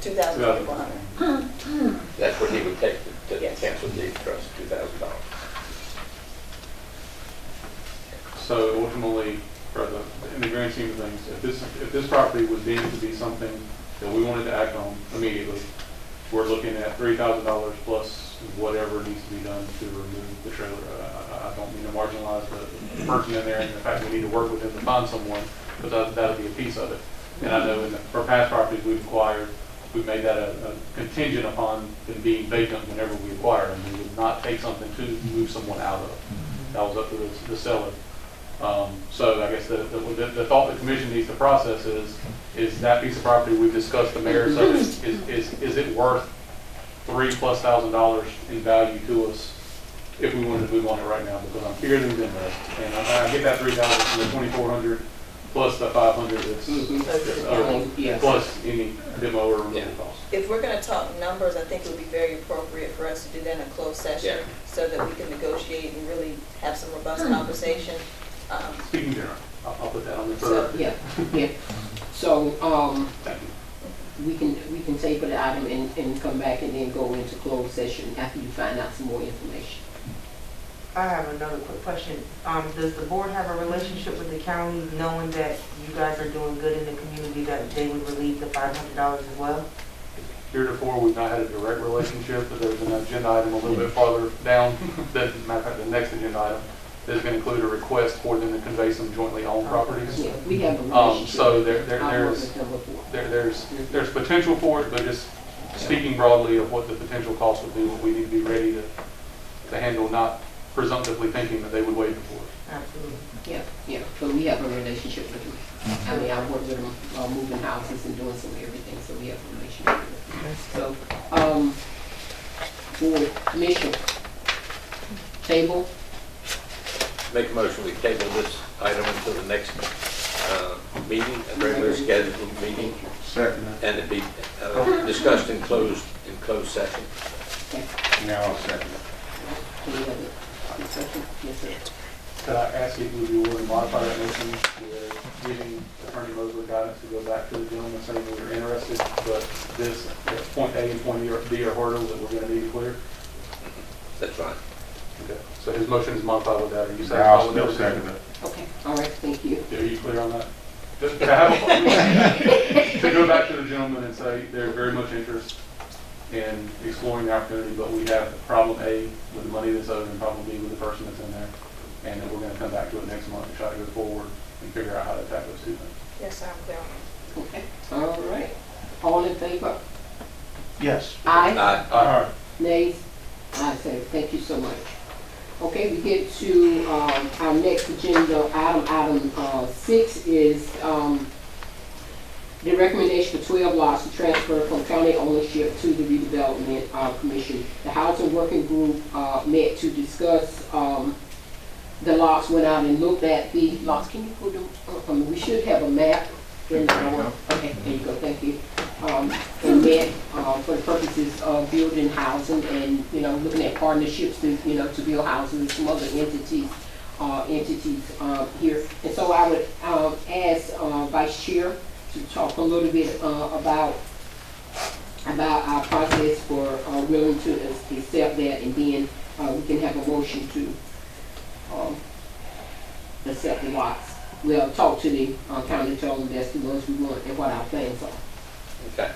2,100. That's what he would take to Yes. cancel the deed of trust, $2,000. So ultimately, in the grand scheme of things, if this property was deemed to be something that we wanted to act on immediately, we're looking at $3,000 plus whatever needs to be done to remove the trailer. I don't mean to marginalize the person in there and the fact we need to work with them to find someone, but that'll be a piece of it. And I know for past properties we've acquired, we've made that a contingent upon them being vacant whenever we acquire them. We would not take something to move someone out of. That was up to the seller. So I guess the thought the commission needs to process is that piece of property we've discussed the merits of it, is it worth $3,000+ in value to us if we wanted to move on it right now, because I'm hearing them interest. And I get that 3,000 from the 2,400 plus the 500 that's plus any demo or removal costs. If we're going to talk numbers, I think it would be very appropriate for us to do that in a closed session so that we can negotiate and really have some robust conversation. Speaking general, I'll put that on the So, So, we can table the item and come back and then go into closed session after you find out some more information. I have another quick question. Does the board have a relationship with the county, knowing that you guys are doing good in the community, that they would relieve the $500 as well? Heretofore, we've not had a direct relationship, but there's an agenda item a little bit farther down, matter of fact, the next agenda item, that's going to include a request for them to convey some jointly owned properties. Yeah, we have a relationship. So there's potential for it, but just speaking broadly of what the potential cost would be, we need to be ready to handle, not presumptively thinking that they would waive it for us. Absolutely. Yeah, but we have a relationship with them. I mean, I work with them moving houses and doing some everything, so we have a relationship with them. So, board, commission, table. Make a motion, we table this item until the next meeting, a regular scheduled meeting. Second. And it be discussed in closed session. Now I'll second it. Any other discussion? Yes, sir. Could I ask if you would be willing to modify that motion with giving Attorney Mosley guidance to go back to the gentleman saying that we're interested, but this point A and point B are hurdles that we're going to need to clear? That's fine. Okay. So his motion is modified with that. Are you satisfied I'll with still that? second it. Okay, all right, thank you. Are you clear on that? Just to have to go back to the gentleman and say they're very much interested in exploring the opportunity, but we have problem A with the money that's owed and problem B with the person that's in there. And then we're gonna come back to it next month and try to go forward and figure out how to attack those two things. Yes, I'm clear on Okay, all right. All in favor? Yes. Aye. All right. Nays? I say, thank you so much. Okay, we get to, our next agenda item, 6 is, the recommendation for 12 lots to transfer from county ownership to the Redevelopment Commission. The Housing Working Group met to discuss the lots, went out and looked at the lots. Can you put them, we should have a map in the, okay, there you go, thank you. And met for the purposes of building housing and, you know, looking at partnerships to, you know, to build houses with some other entities here. And so I would ask Vice Chair to talk a little bit about our process for willing to accept that, and then we can have a motion to accept the lots. We'll talk to the county, tell them that's the ones we want and what our plans are. Okay.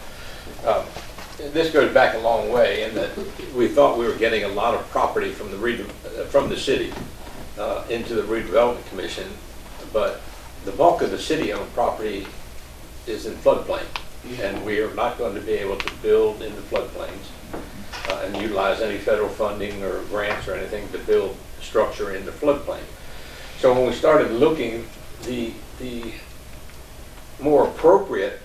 This goes back a long way in that we thought we were getting a lot of property from the city into the Redevelopment Commission, but the bulk of the city-owned property is in floodplain, and we are not going to be able to build in the floodplains and utilize any federal funding or grants or anything to build structure in the floodplain. So when we started looking, the more appropriate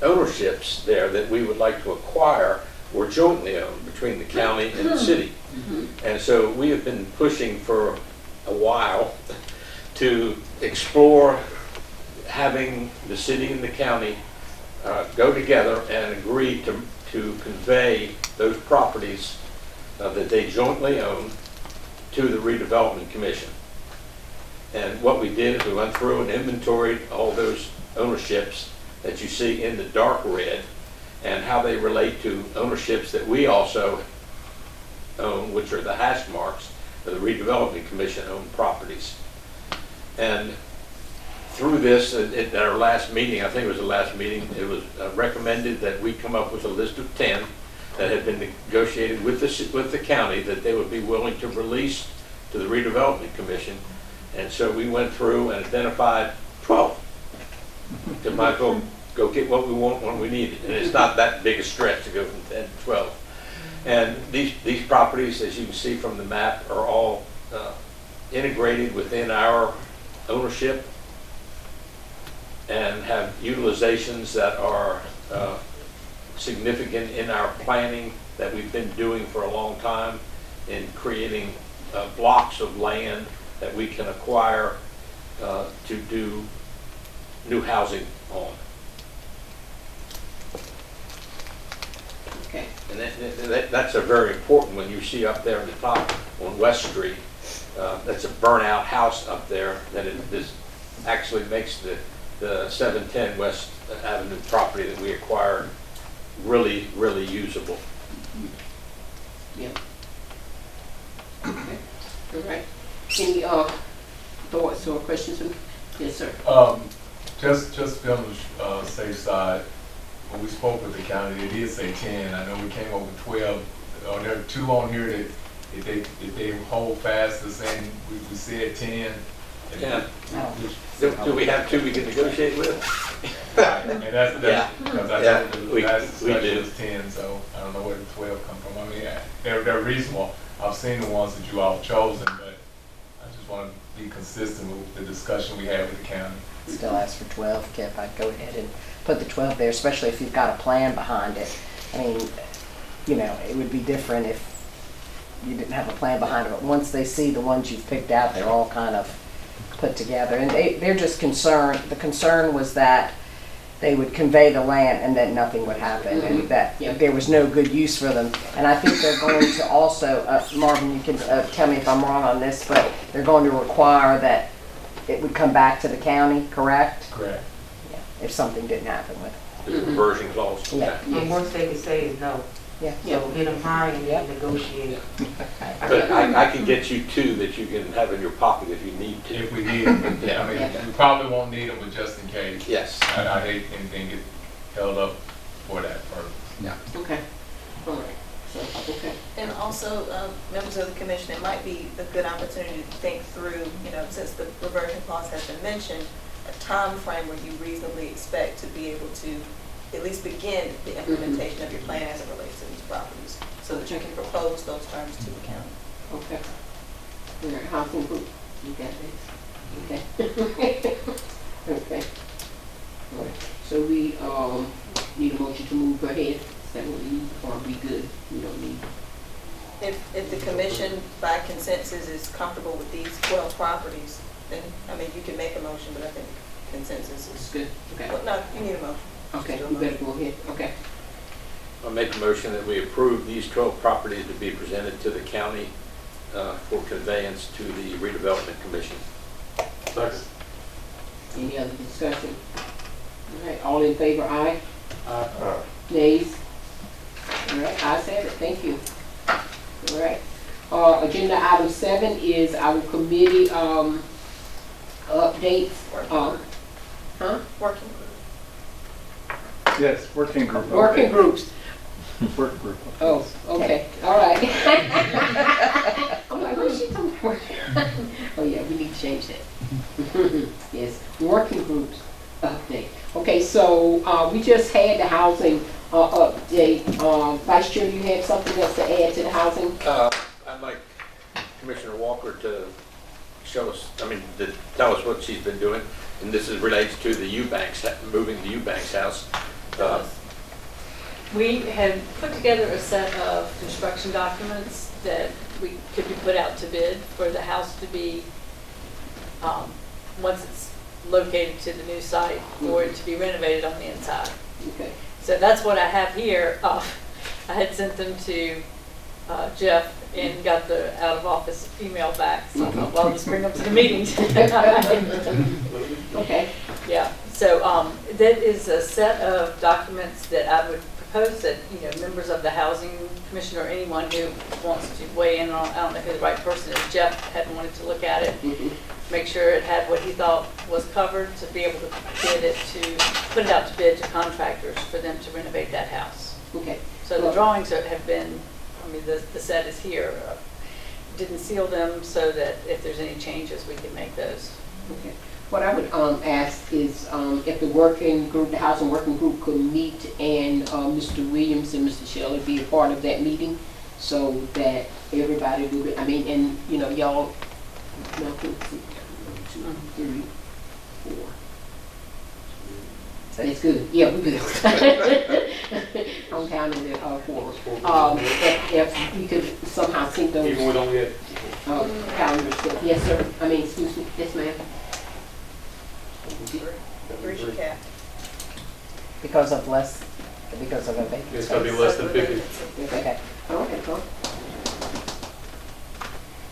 ownerships there that we would like to acquire were jointly owned between the county and the city. And so we have been pushing for a while to explore having the city and the county go together and agree to convey those properties that they jointly own to the Redevelopment Commission. And what we did is we went through and inventoried all those ownerships that you see in the dark red and how they relate to ownerships that we also own, which are the hash marks of the Redevelopment Commission owned properties. And through this, at our last meeting, I think it was the last meeting, it was recommended that we come up with a list of 10 that had been negotiated with the county that they would be willing to release to the Redevelopment Commission. And so we went through and identified 12. To might go get what we want when we need it. And it's not that big a stretch to go from 10 to 12. And these properties, as you can see from the map, are all integrated within our ownership and have utilizations that are significant in our planning that we've been doing for a long time in creating blocks of land that we can acquire to do new housing on. Okay. And that's a very important one. You see up there on the top on West Street, that's a burnout house up there that this actually makes the 710 West Avenue property that we acquired really, really usable. Yeah. Okay. All right. Any thoughts or questions? Yes, sir. Just to be on the safe side, when we spoke with the county, they did say 10. I know we came up with 12. There are 2 on here that if they hold fast to saying we said 10. Yeah. Do we have 2 we can negotiate with? Right. And that's because I know the last discussion was 10, so I don't know where the 12 come from. I mean, they're reasonable. I've seen the ones that you all have chosen, but I just want to be consistent with the discussion we had with the county. Still ask for 12, Kev. I'd go ahead and put the 12 there, especially if you've got a plan behind it. I mean, you know, it would be different if you didn't have a plan behind it, but once they see the ones you've picked out, they're all kind of put together. And they're just concerned, the concern was that they would convey the land and that nothing would happen, and that there was no good use for them. And I think they're going to also, Marvin, you can tell me if I'm wrong on this, but they're going to require that it would come back to the county, correct? Correct. Yeah, if something didn't happen with it. The conversion clause. Yeah. The worst they could say is no. Yeah. So get them high and negotiate. But I can get you 2 that you can have in your pocket if you need to. If we need them. I mean, we probably won't need them, but just in case. Yes. I hate anything get held up for that purpose. Yeah. Okay, all right, so, okay. And also, members of the commission, it might be a good opportunity to think through, since the reversion clause has been mentioned, a time frame where you reasonably expect to be able to at least begin the implementation of your plan as it relates to these properties, so that you can propose those terms to the county. Okay. All right, housing group, you got this? Okay. Okay. All right. So we, need a motion to move ahead. Is that what we need, or are we good? We don't need. If the commission by consensus is comfortable with these 12 properties, then, you can make a motion, but I think consensus is Good, okay. Well, no, you need a motion. Okay, you better go ahead, okay. I'll make a motion that we approve these 12 properties to be presented to the county for conveyance to the Redevelopment Commission. Second. Any other discussion? All right, all in favor, aye? Nays? All right, ayes have it, thank you. All right. Agenda item 7 is our committee updates. Working. Yes, working group. Working groups. Work group. Oh, okay, all right. I'm like, what is she talking about? Oh yeah, we need to change that. Yes, working groups update. Okay, so we just had the housing update. Vice Chair, you have something else to add to the housing? I'd like Commissioner Walker to show us, to tell us what she's been doing, and this relates to the Eubanks, moving the Eubanks house. We had put together a set of construction documents that we could be put out to bid for the house to be, once it's located to the new site, for it to be renovated on the inside. Okay. So that's what I have here. I had sent them to Jeff and got the out of office email back. So I thought, well, I'll just bring them to the meetings. Okay. Yeah. So that is a set of documents that I would propose that members of the housing commission or anyone who wants to weigh in on. I don't know who the right person is. Jeff had wanted to look at it, make sure it had what he thought was covered to be able to bid it put it out to bid to contractors for them to renovate that house. Okay. So the drawings have been. The set is here. Didn't seal them so that if there's any changes, we can make those. Okay. What I would ask is if the working group, the housing working group could meet and Mr. Williams and Mr. Shelley be a part of that meeting so that everybody would, and y'all, 1, 2, 3, 4. That's good. Yeah, we're good. I'm counting it 4. If we could somehow sync those. Even we don't get. Calendars. Yes, sir. Excuse me. Yes, ma'am. 3 should cap. Because of a vacancy. It's gotta be less than 50. Okay. Okay, cool.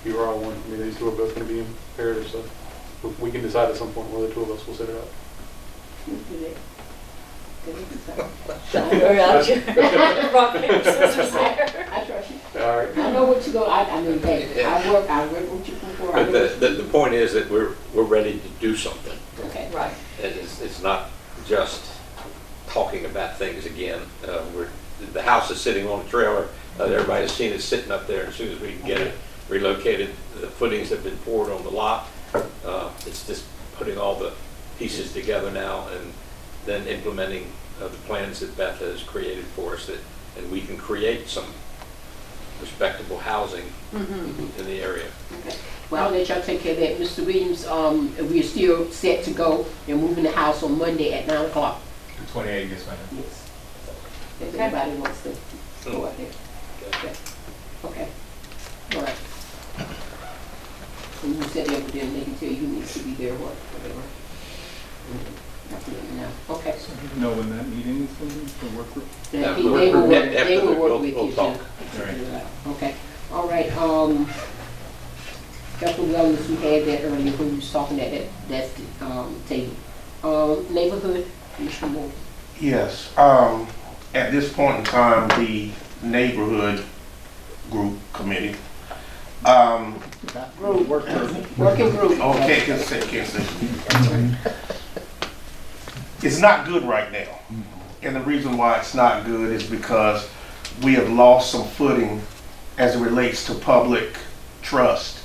You are all one. These two are both gonna be imperative, so we can decide at some point whether the two of us will set it up. Rock, paper, scissors there. I trust you. All right. I know what you're going. Hey, I work with you before. But the point is that we're ready to do something. Okay. Right. And it's not just talking about things again. The house is sitting on a trailer. Everybody's seen it sitting up there. As soon as we can get it relocated, the footings have been poured on the lot. It's just putting all the pieces together now and then implementing the plans that Beth has created for us, and we can create some respectable housing in the area. Okay. Well, I'll let y'all take care of that. Mr. Williams, we're still set to go and move in the house on Monday at 9 o'clock. The 28, yes, ma'am. Yes. If anybody wants to go out there. Okay. Okay. All right. And you set there with them, they can tell you who needs to be there, whatever. Okay. So you know when that meeting is going to be, the work group? They will work with you. Talk. Okay. All right. Capital wellness, we had that earlier when you was talking at that's the table. Neighborhood, Mr. Moore. Yes, at this point in time, the neighborhood group committee, Working group. Okay, can't say. It's not good right now. And the reason why it's not good is because we have lost some footing as it relates to public trust,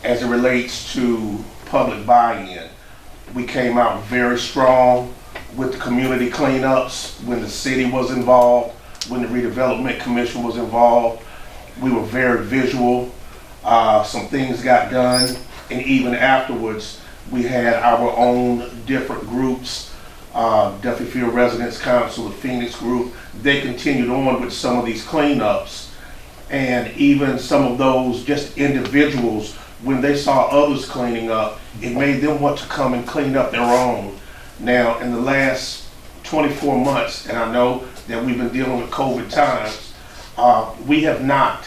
as it relates to public buy-in. We came out very strong with the community cleanups when the city was involved, when the Redevelopment Commission was involved. We were very visual. Some things got done, and even afterwards, we had our own different groups. Duffyfield Residents Council, the Phoenix Group, they continued on with some of these cleanups. And even some of those just individuals, when they saw others cleaning up, it made them want to come and clean up their own. Now, in the last 24 months, and I know that we've been dealing with COVID times, we have not,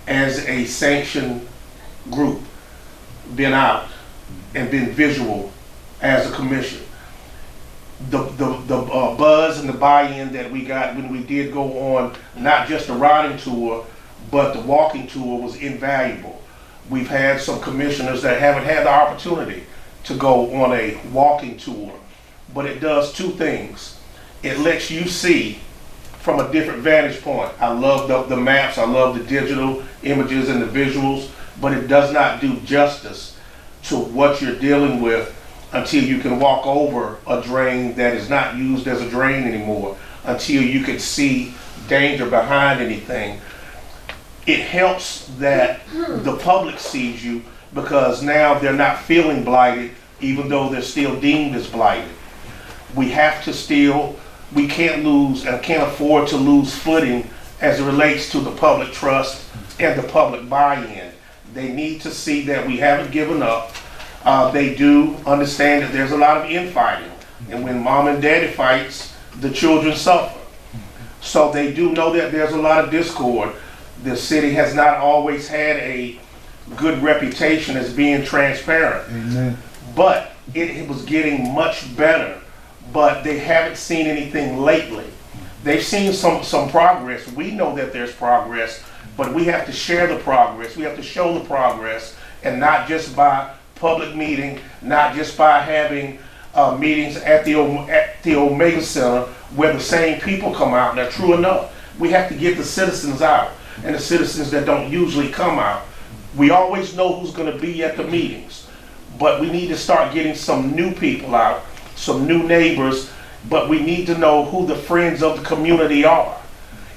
as a sanctioned group, been out and been visual as a commission. The buzz and the buy-in that we got when we did go on not just a riding tour, but the walking tour was invaluable. We've had some commissioners that haven't had the opportunity to go on a walking tour, but it does two things. It lets you see from a different vantage point. I love the maps, I love the digital images and the visuals, but it does not do justice to what you're dealing with until you can walk over a drain that is not used as a drain anymore, until you can see danger behind anything. It helps that the public sees you, because now they're not feeling blighted, even though they're still deemed as blighted. We have to still, we can't lose and can't afford to lose footing as it relates to the public trust and the public buy-in. They need to see that we haven't given up. They do understand that there's a lot of infighting, and when mom and daddy fights, the children suffer. So they do know that there's a lot of discord. The city has not always had a good reputation as being transparent. Amen. But it was getting much better, but they haven't seen anything lately. They've seen some progress. We know that there's progress, but we have to share the progress. We have to show the progress, and not just by public meeting, not just by having meetings at the Omega Center where the same people come out. Now, true enough, we have to get the citizens out, and the citizens that don't usually come out. We always know who's going to be at the meetings, but we need to start getting some new people out, some new neighbors, but we need to know who the friends of the community are.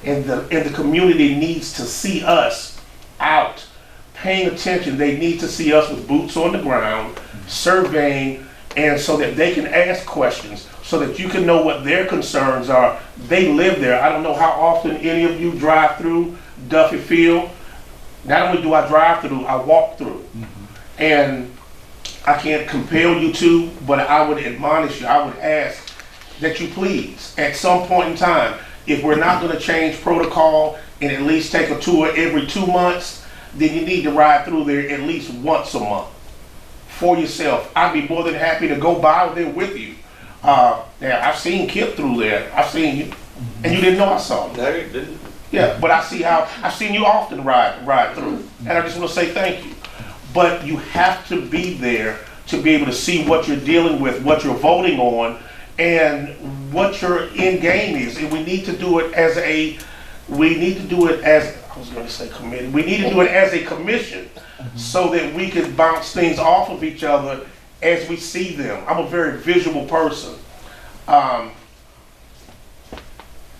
And the community needs to see us out, paying attention. They need to see us with boots on the ground, surveying, and so that they can ask questions, so that you can know what their concerns are. They live there. I don't know how often any of you drive through Duffyfield. Not only do I drive through, I walk through. And I can't compel you to, but I would admonish you, I would ask that you please, at some point in time, if we're not going to change protocol and at least take a tour every 2 months, then you need to ride through there at least once a month for yourself. I'd be more than happy to go by there with you. Now, I've seen Kip through there. I've seen you, and you didn't know I saw you. No, you didn't. Yeah, but I've seen you often ride through, and I just want to say thank you. But you have to be there to be able to see what you're dealing with, what you're voting on, and what your end game is. And we need to do it as a, we need to do it as, I was going to say committee, we need to do it as a commission, so that we can bounce things off of each other as we see them. I'm a very visual person.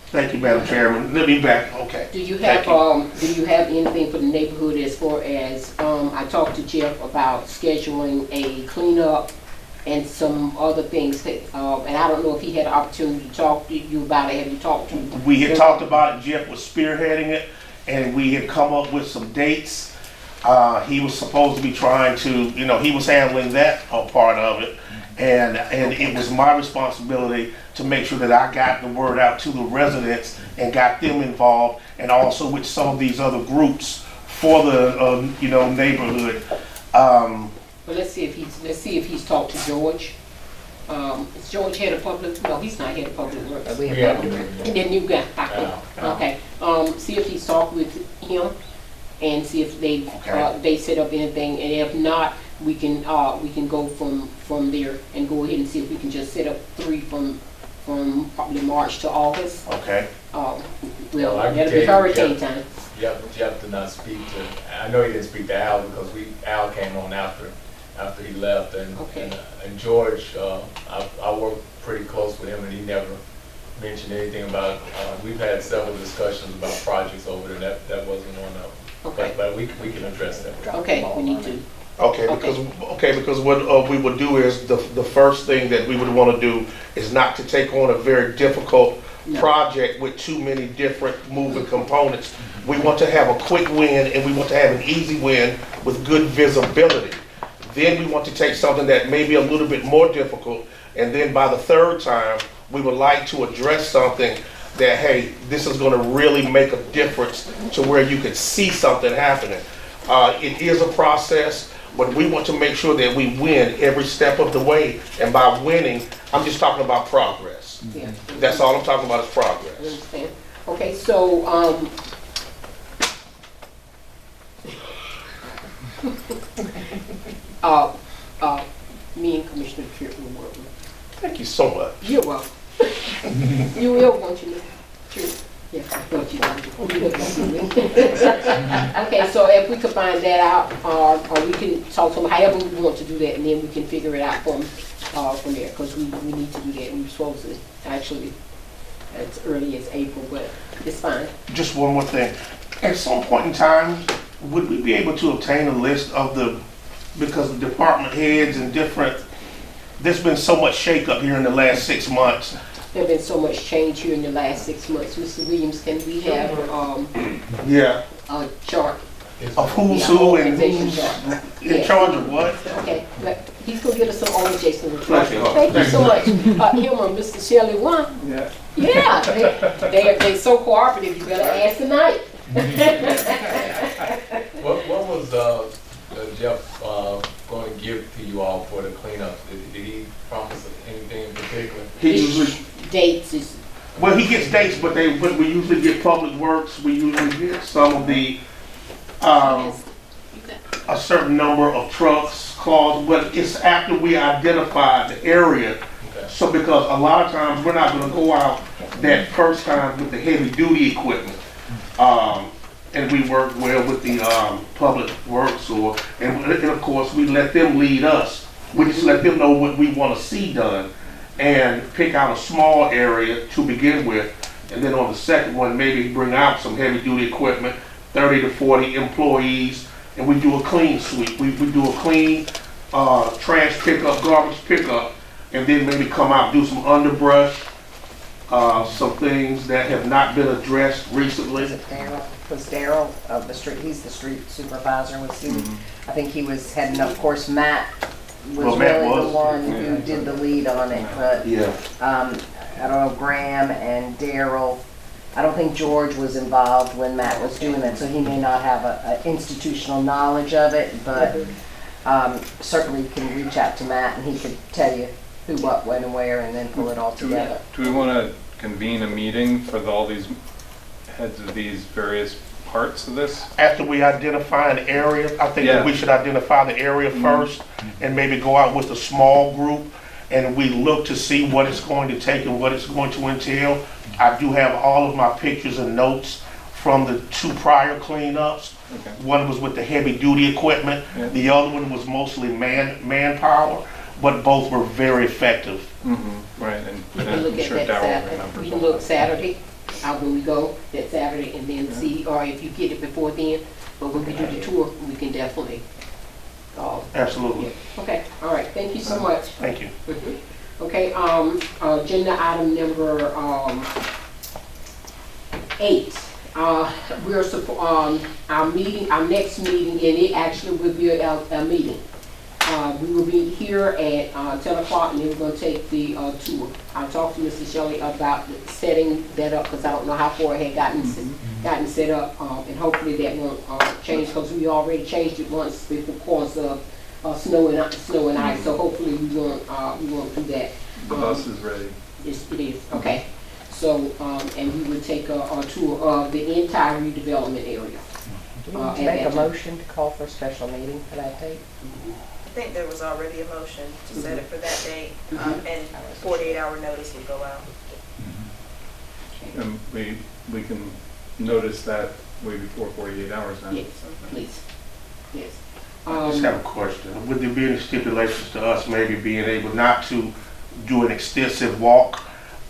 Thank you, Madam Chairman. Let me back. Okay. Do you have anything for the neighborhood as far as I talked to Jeff about scheduling a cleanup and some other things that, and I don't know if he had an opportunity to talk to you about it. Have you talked to him? We had talked about it. Jeff was spearheading it, and we had come up with some dates. He was supposed to be trying to, he was handling that part of it, and it was my responsibility to make sure that I got the word out to the residents and got them involved, and also with some of these other groups for the neighborhood. Well, let's see if he's talked to George. Is George head of public? No, he's not head of public works. And then you got okay. See if he's talked with him, and see if they set up anything, and if not, we can go from there and go ahead and see if we can just set up 3 from from probably March to August. Okay. Well, Well, I can that'll be tell you, hurricane Jeff- time. Jeff did not speak to, I know he didn't speak to Al because Al came on after he left, Okay. and George, I worked pretty close with him, and he never mentioned anything about, we've had several discussions about projects over there, that wasn't one of them. Okay. But we can address that. Okay, we need to. Okay, because what we would do is, the first thing that we would want to do is not to take on a very difficult project with too many different moving components. We want to have a quick win, and we want to have an easy win with good visibility. Then we want to take something that may be a little bit more difficult, and then by the third time, we would like to address something that, hey, this is going to really make a difference to where you can see something happening. It is a process, but we want to make sure that we win every step of the way. And by winning, I'm just talking about progress. Yeah. That's all I'm talking about is I progress. understand. Okay, so, me and Commissioner Tripp will work with. Thank you so much. You're welcome. You will, won't you, Tripp? Yeah, I thought you would. Okay, so if we could find that out, or we can talk to them, however we want to do that, and then we can figure it out from there, because we need to do that. We were supposed to, actually, as early as April, but it's fine. Just one more thing. At some point in time, would we be able to obtain a list of because the department heads and there's been so much shakeup here in the last 6 months. There's been so much change here in the last 6 months. Mr. Williams, can we have Yeah. a chart? Of who's who and who's in charge of what? Okay, he's gonna get us some organization. Thank you. Thank you so much. Him or Mr. Shelley Wan. Yeah. Yeah, they're so cooperative. You better ask tonight. What was Jeff going to give to you all for the cleanup? Did he promise anything in particular? He usually, Dates is. well, he gets dates, but we usually get Public Works. We usually get some of the a certain number of trucks, cars, but it's after we identify the area. Okay. So because a lot of times we're not going to go out that first time with the heavy duty equipment. And we work well with the Public Works, and of course we let them lead us. We just let them know what we want to see done, and pick out a small area to begin with, and then on the second one maybe bring out some heavy duty equipment, 30 to 40 employees, and we do a clean sweep. We do a clean trash pickup, garbage pickup, and then maybe come out and do some underbrush, some things that have not been addressed recently. Was it Daryl? Was Daryl of the street? He's the street supervisor. Was he? I think he was heading up. Of course, Matt was Matt really was. the one who did the lead on it. But Yeah. I don't know, Graham and Daryl. I don't think George was involved when Matt was doing it, so he may not have a institutional knowledge of it. But certainly you can reach out to Matt, and he could tell you who, what, when, and where, and then pull it all together. Do we want to convene a meeting for all these heads of these various parts of this? After we identify an area, I think that we should identify the area first, and maybe go out with a small group, and we look to see what it's going to take and what it's going to entail. I do have all of my pictures and notes from the 2 prior cleanups. Okay. One was with the heavy duty equipment. Yeah. The other one was mostly manpower, but both were very effective. Right, and You can look I'm at sure that Darryl Saturday. remembers. We can look Saturday, when we go that Saturday, and then see, or if you get it before then, but when we do the tour, we can definitely. Absolutely. Yeah. Okay, all right, thank you so much. Thank you. Okay, agenda item number 8. We're our next meeting, and it actually will be a meeting. We will be here at 10 o'clock, and then we're going to take the tour. I talked to Mr. Shelley about setting that up, because I don't know how far it had gotten set up, and hopefully that won't change, because we already changed it once because of snow and ice. So hopefully we won't do that. The bus is ready. Yes, it is. Okay. So and we will take a tour of the entire redevelopment area. Do we need to make a motion to call for a special meeting for that date? think there was already a motion to set it for that date, and 48-hour notice would go out. And we can notice that way before 48 hours now. Yes, please. Yes. I just have a question. Would there be any stipulations to us maybe being able not to do an extensive walk,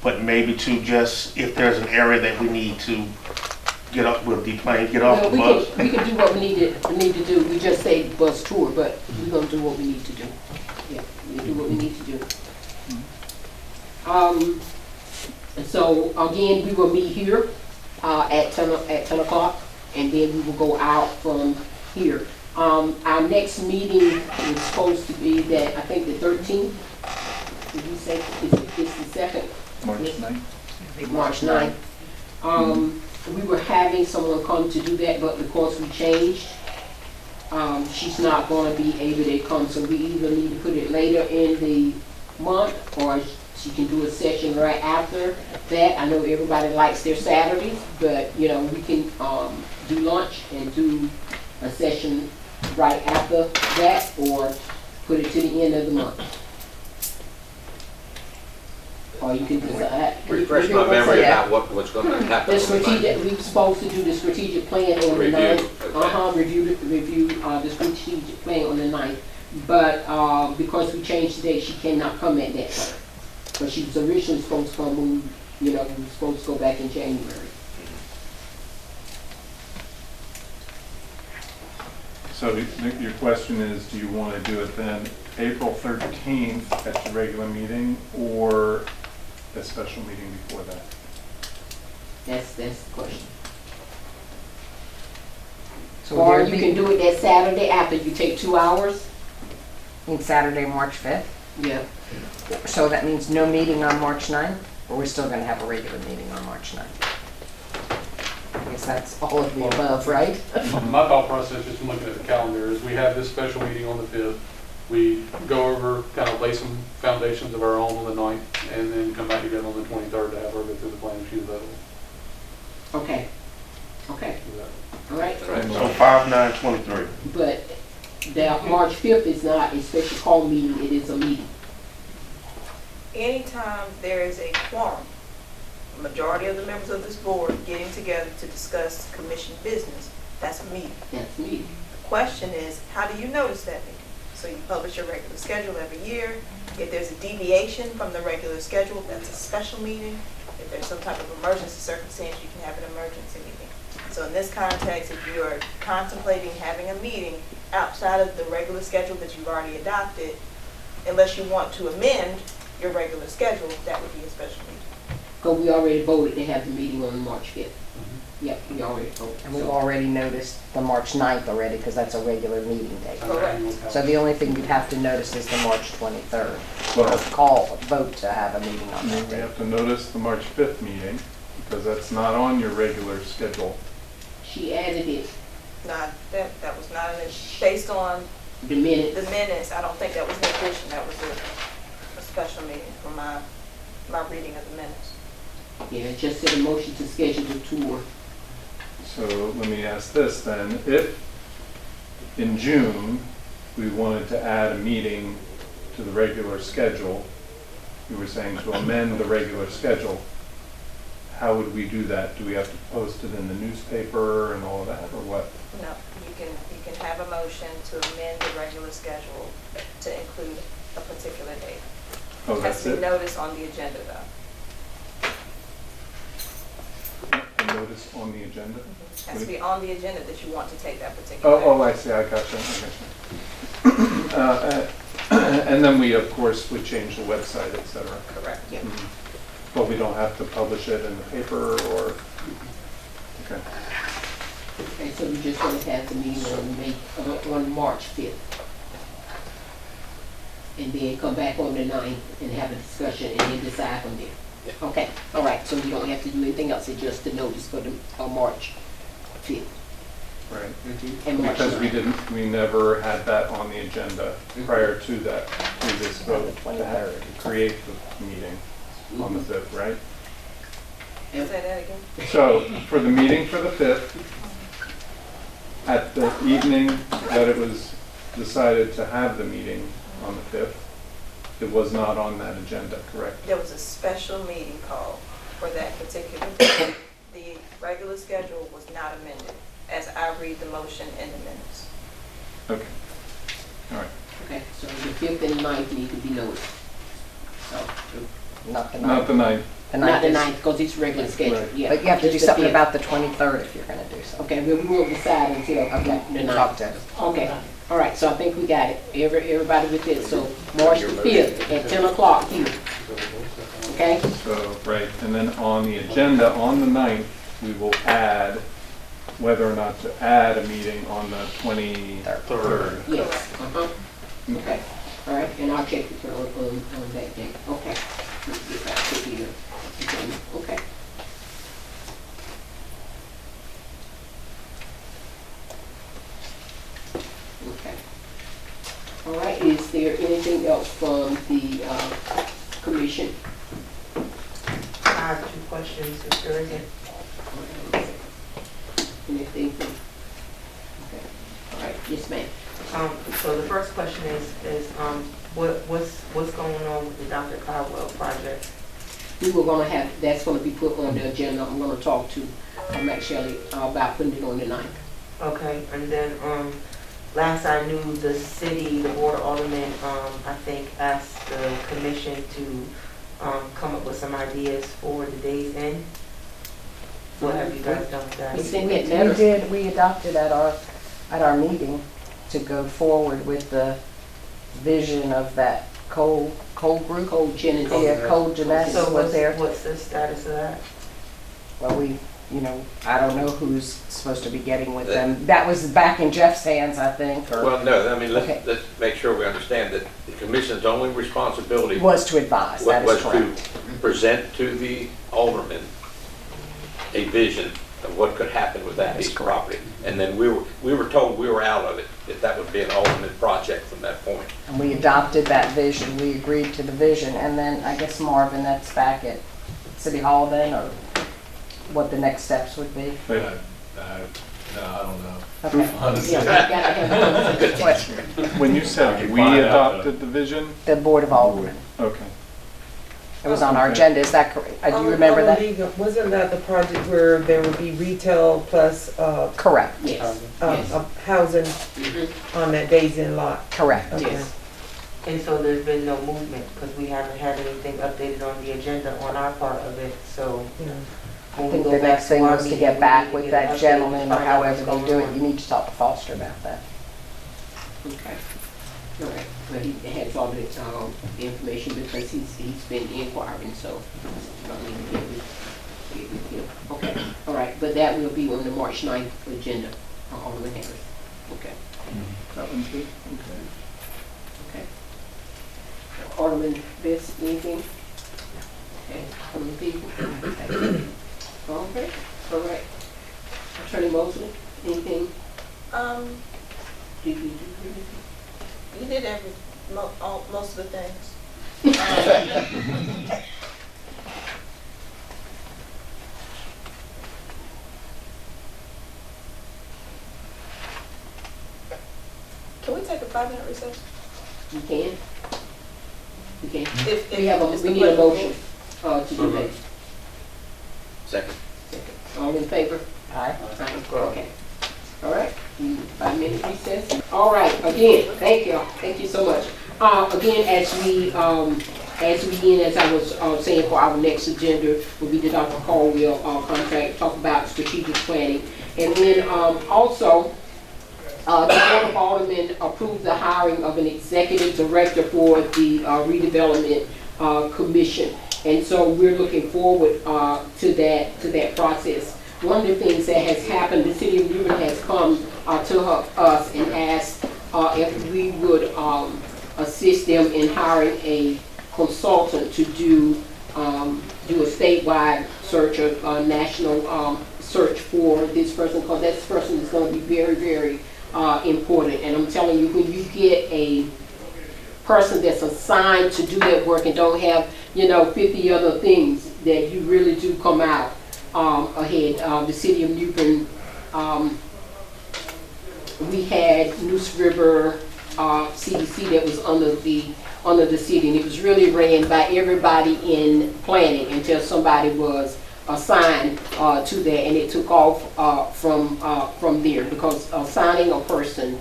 but maybe to just, if there's an area that we need to get up with the plane, get off the bus? We can do what we need to do. We just say bus tour, but we're gonna do what we need to do. Yeah, we do what we need to do. And so again, we will meet here at 10 o'clock, and then we will go out from here. Our next meeting is supposed to be that, I think, the 13th. Did you say it's the second? March 9th. March 9th. We were having someone come to do that, but because we changed, she's not going to be able to come. So we either need to put it later in the month, or she can do a session right after that. I know everybody likes their Saturdays, but you know, we can do lunch and do a session right after that, or put it to the end of the month. Or you can decide. Refresh my memory about what's going to happen. The strategic, we were supposed to do the strategic plan on the 9th. Review the strategic plan on the 9th. But because we changed the date, she cannot come at that time. But she was originally supposed to come, we were supposed to go back in January. So your question is, do you want to do it then April 13th at your regular meeting, or a special meeting before that? That's the question. So Or you can do it that Saturday after you take 2 hours. In Saturday, March 5th? Yeah. So that means no meeting on March 9th? Or we're still gonna have a regular meeting on March 9th? I guess that's all of the above, right? My thought process, just from looking at the calendar, is we have this special meeting on the 5th. We go over, kind of lay some foundations of our own on the 9th, and then come back together on the 23rd to have her go through the plan if she's available. Okay. Okay. All right. So 5/9/23. But the March 5th is not a special call meeting, it is a meeting. Anytime there is a quorum, a majority of the members of this board getting together to discuss commission business, that's a meeting. That's a meeting. The question is, how do you notice that meeting? So you publish your regular schedule every year. If there's a deviation from the regular schedule, that's a special meeting. If there's some type of emergency circumstance, you can have an emergency meeting. So in this context, if you are contemplating having a meeting outside of the regular schedule that you've already adopted, unless you want to amend your regular schedule, that would be a special meeting. Because we already voted to have the meeting on March 5th. Yep, we already voted. And we've already noticed the March 9th already, because that's a regular meeting date. Correct. So the only thing you'd have to notice is the March 23rd. Well, Vote to have a meeting on that we date. have to notice the March 5th meeting, because that's not on your regular schedule. She added it, Not, that was not, based on the minute. the minutes, I don't think that was an addition, that was a special meeting for my reading of the minutes. Yeah, it just said a motion to schedule the tour. So let me ask this then, if in June we wanted to add a meeting to the regular schedule, you were saying to amend the regular schedule, how would we do that? Do we have to post it in the newspaper and all of that, or what? No, you can have a motion to amend the regular schedule to include a particular date. Oh, Has that's to be it? noticed on the agenda though. A notice on the agenda? Has to be on the agenda that you want to take that particular date. Oh, I see, I got you. And then we, of course, would change the website, et cetera. Correct. Yeah. But we don't have to publish it in the paper or, okay. Okay, so we're just going to have the meeting on March 5th. And then come back on the 9th and have a discussion and then decide from there. Okay, all right, so we don't have to do anything else, it's just the notice for the March 5th. Right. And March Because 9th. we never had that on the agenda prior to that previous vote to create the meeting on the 5th, right? Say that again. So for the meeting for the 5th, at the evening that it was decided to have the meeting on the 5th. It was not on that agenda, correct? There was a special meeting called for that particular day. The regular schedule was not amended, as I read the motion in the minutes. Okay. All right. Okay, so the 5th and 9th need to be noted. So, Not the Not 9th. the 9th. The not the 9th is- 9th, because it's regular schedule, Right. yeah. But you have to do Just the something 5th. about the 23rd if you're gonna do something. Okay, we won't decide until Okay, the talk 9th. to us. Okay, all right, so I think we got it. Everybody with it, so March the 5th at 10 o'clock here. Okay? So, right, and then on the agenda, on the 9th, we will add whether or not to add a meeting on the 23rd. Yes. Uh-huh. Okay, all right, and I'll check with her on that day. Okay. Let's get back to the agenda. Okay. Okay. All right, is there anything else from the commission? I have 2 questions, if there isn't. Anything from? Okay. All right, yes, ma'am. So the first question is what's going on with the Dr. Caldwell project? We were gonna have, that's gonna be put on the agenda. I'm gonna talk to Max Shelley about putting it on the 9th. Okay, and then, last I knew, the city, the board of aldermen, I think asked the commission to, come up with some ideas for the day's end. What have you guys done with that? We sent that letter. We did, we adopted at our meeting to go forward with the vision of that coal group. Cold gin and Yeah, coal genetics So was there. what's the status of that? Well, I don't know who's supposed to be getting with them. That was back in Jeff's hands, I think, or Well, no, I mean, Okay. let's make sure we understand that the commission's only responsibility was to advise, that was is to correct. present to the aldermen a vision of what could happen with that That is piece of property. And then we were told we were out of it, that would be an alderman project from that point. And we adopted that vision, we agreed to the vision, and then I guess Marvin, that's back at City Hall then, or what the next steps would be? No, I don't know. Okay. Honestly. Yeah, I gotta have Good question. When you I said can we find out, adopted the vision, The Board of Aldermen. okay. It was on our Okay. agenda, is that correct? Do you remember that? Wasn't that the project where there would be retail plus Correct, Yes, yes. housing Mhm. on that Days Inn lot? correct. Okay. Yes. And so there's been no movement, because we haven't had anything updated on the agenda on our part of it, so. Yeah. I when we think go the back next thing our was to meeting, get we back need to with get that an update, gentleman, or find out however what's they do going it. on. You need to talk to Foster about that. Okay. All right, well, he has all the information because he's been inquiring, so I need to get with him. Okay, all right, but that will be on the March 9th agenda, Alderman Harris. Okay, That one's good, okay. okay. Alderman Best, anything? Okay, Alderman People? Okay. All right. Attorney Mosley, anything? Did you do anything? You did most of the things. Can we take a 5-minute recess? You can? You can? If We have it's we the need a pleasure of motion, to do that. Second. All in favor? Aye. Okay. All right, 5-minute recess. All right, again, thank you so much. Again, as I was saying, for our next agenda will be the Dr. Caldwell contract, talk about strategic planning. And then also, the Board of Aldermen approved the hiring of an executive director for the Redevelopment Commission. And so we're looking forward to that process. One of the things that has happened, the city of New Bern has come to us and asked if we would assist them in hiring a consultant to do a statewide search, a national search for this person, because that person is going to be very, very important. And I'm telling you, when you get a person that's assigned to do that work and don't have, 50 other things, that you really do come out ahead. The city of New Bern, we had Neuse River CDC that was under the city, and it was really ran by everybody in planning until somebody was assigned to that, and it took off from there, because assigning a person,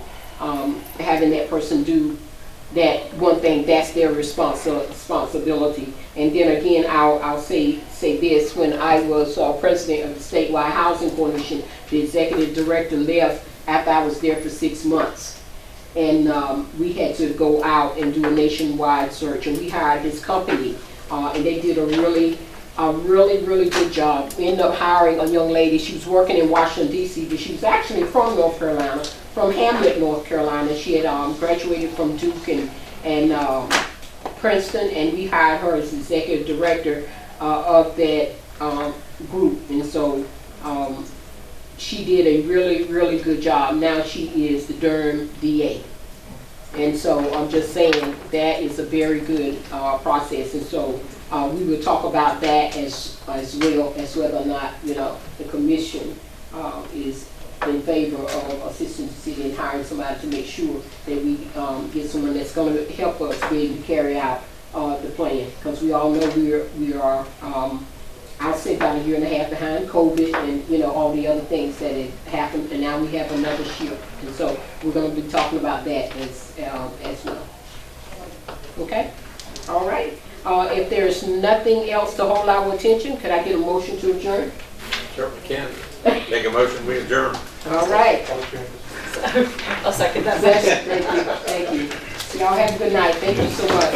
having that person do that one thing, that's their responsibility. And then again, I'll say this: when I was president of the statewide housing coalition, the executive director left after I was there for 6 months, and we had to go out and do a nationwide search, and we hired this company, and they did a really good job. We ended up hiring a young lady. She was working in Washington, D.C., but she was actually from North Carolina, from Hamlet, North Carolina. She had graduated from Duke and Princeton, and we hired her as executive director of that group. And so she did a really good job. Now she is the Durham DA. And so I'm just saying that is a very good process. And so we will talk about that as well as whether or not, the commission is in favor of assisting the city in hiring somebody to make sure that we get someone that's going to help us be able to carry out the plan. Because we all know we are I'll say about a year and a half behind COVID and all the other things that had happened, and now we have another shift. And so we're going to be talking about that as well. Okay? All right. If there's nothing else to hold our attention, could I get a motion to adjourn? Sure, we can. Make a motion, we adjourn. All right. I'll second that. Thank you. Y'all have a good night. Thank you so much.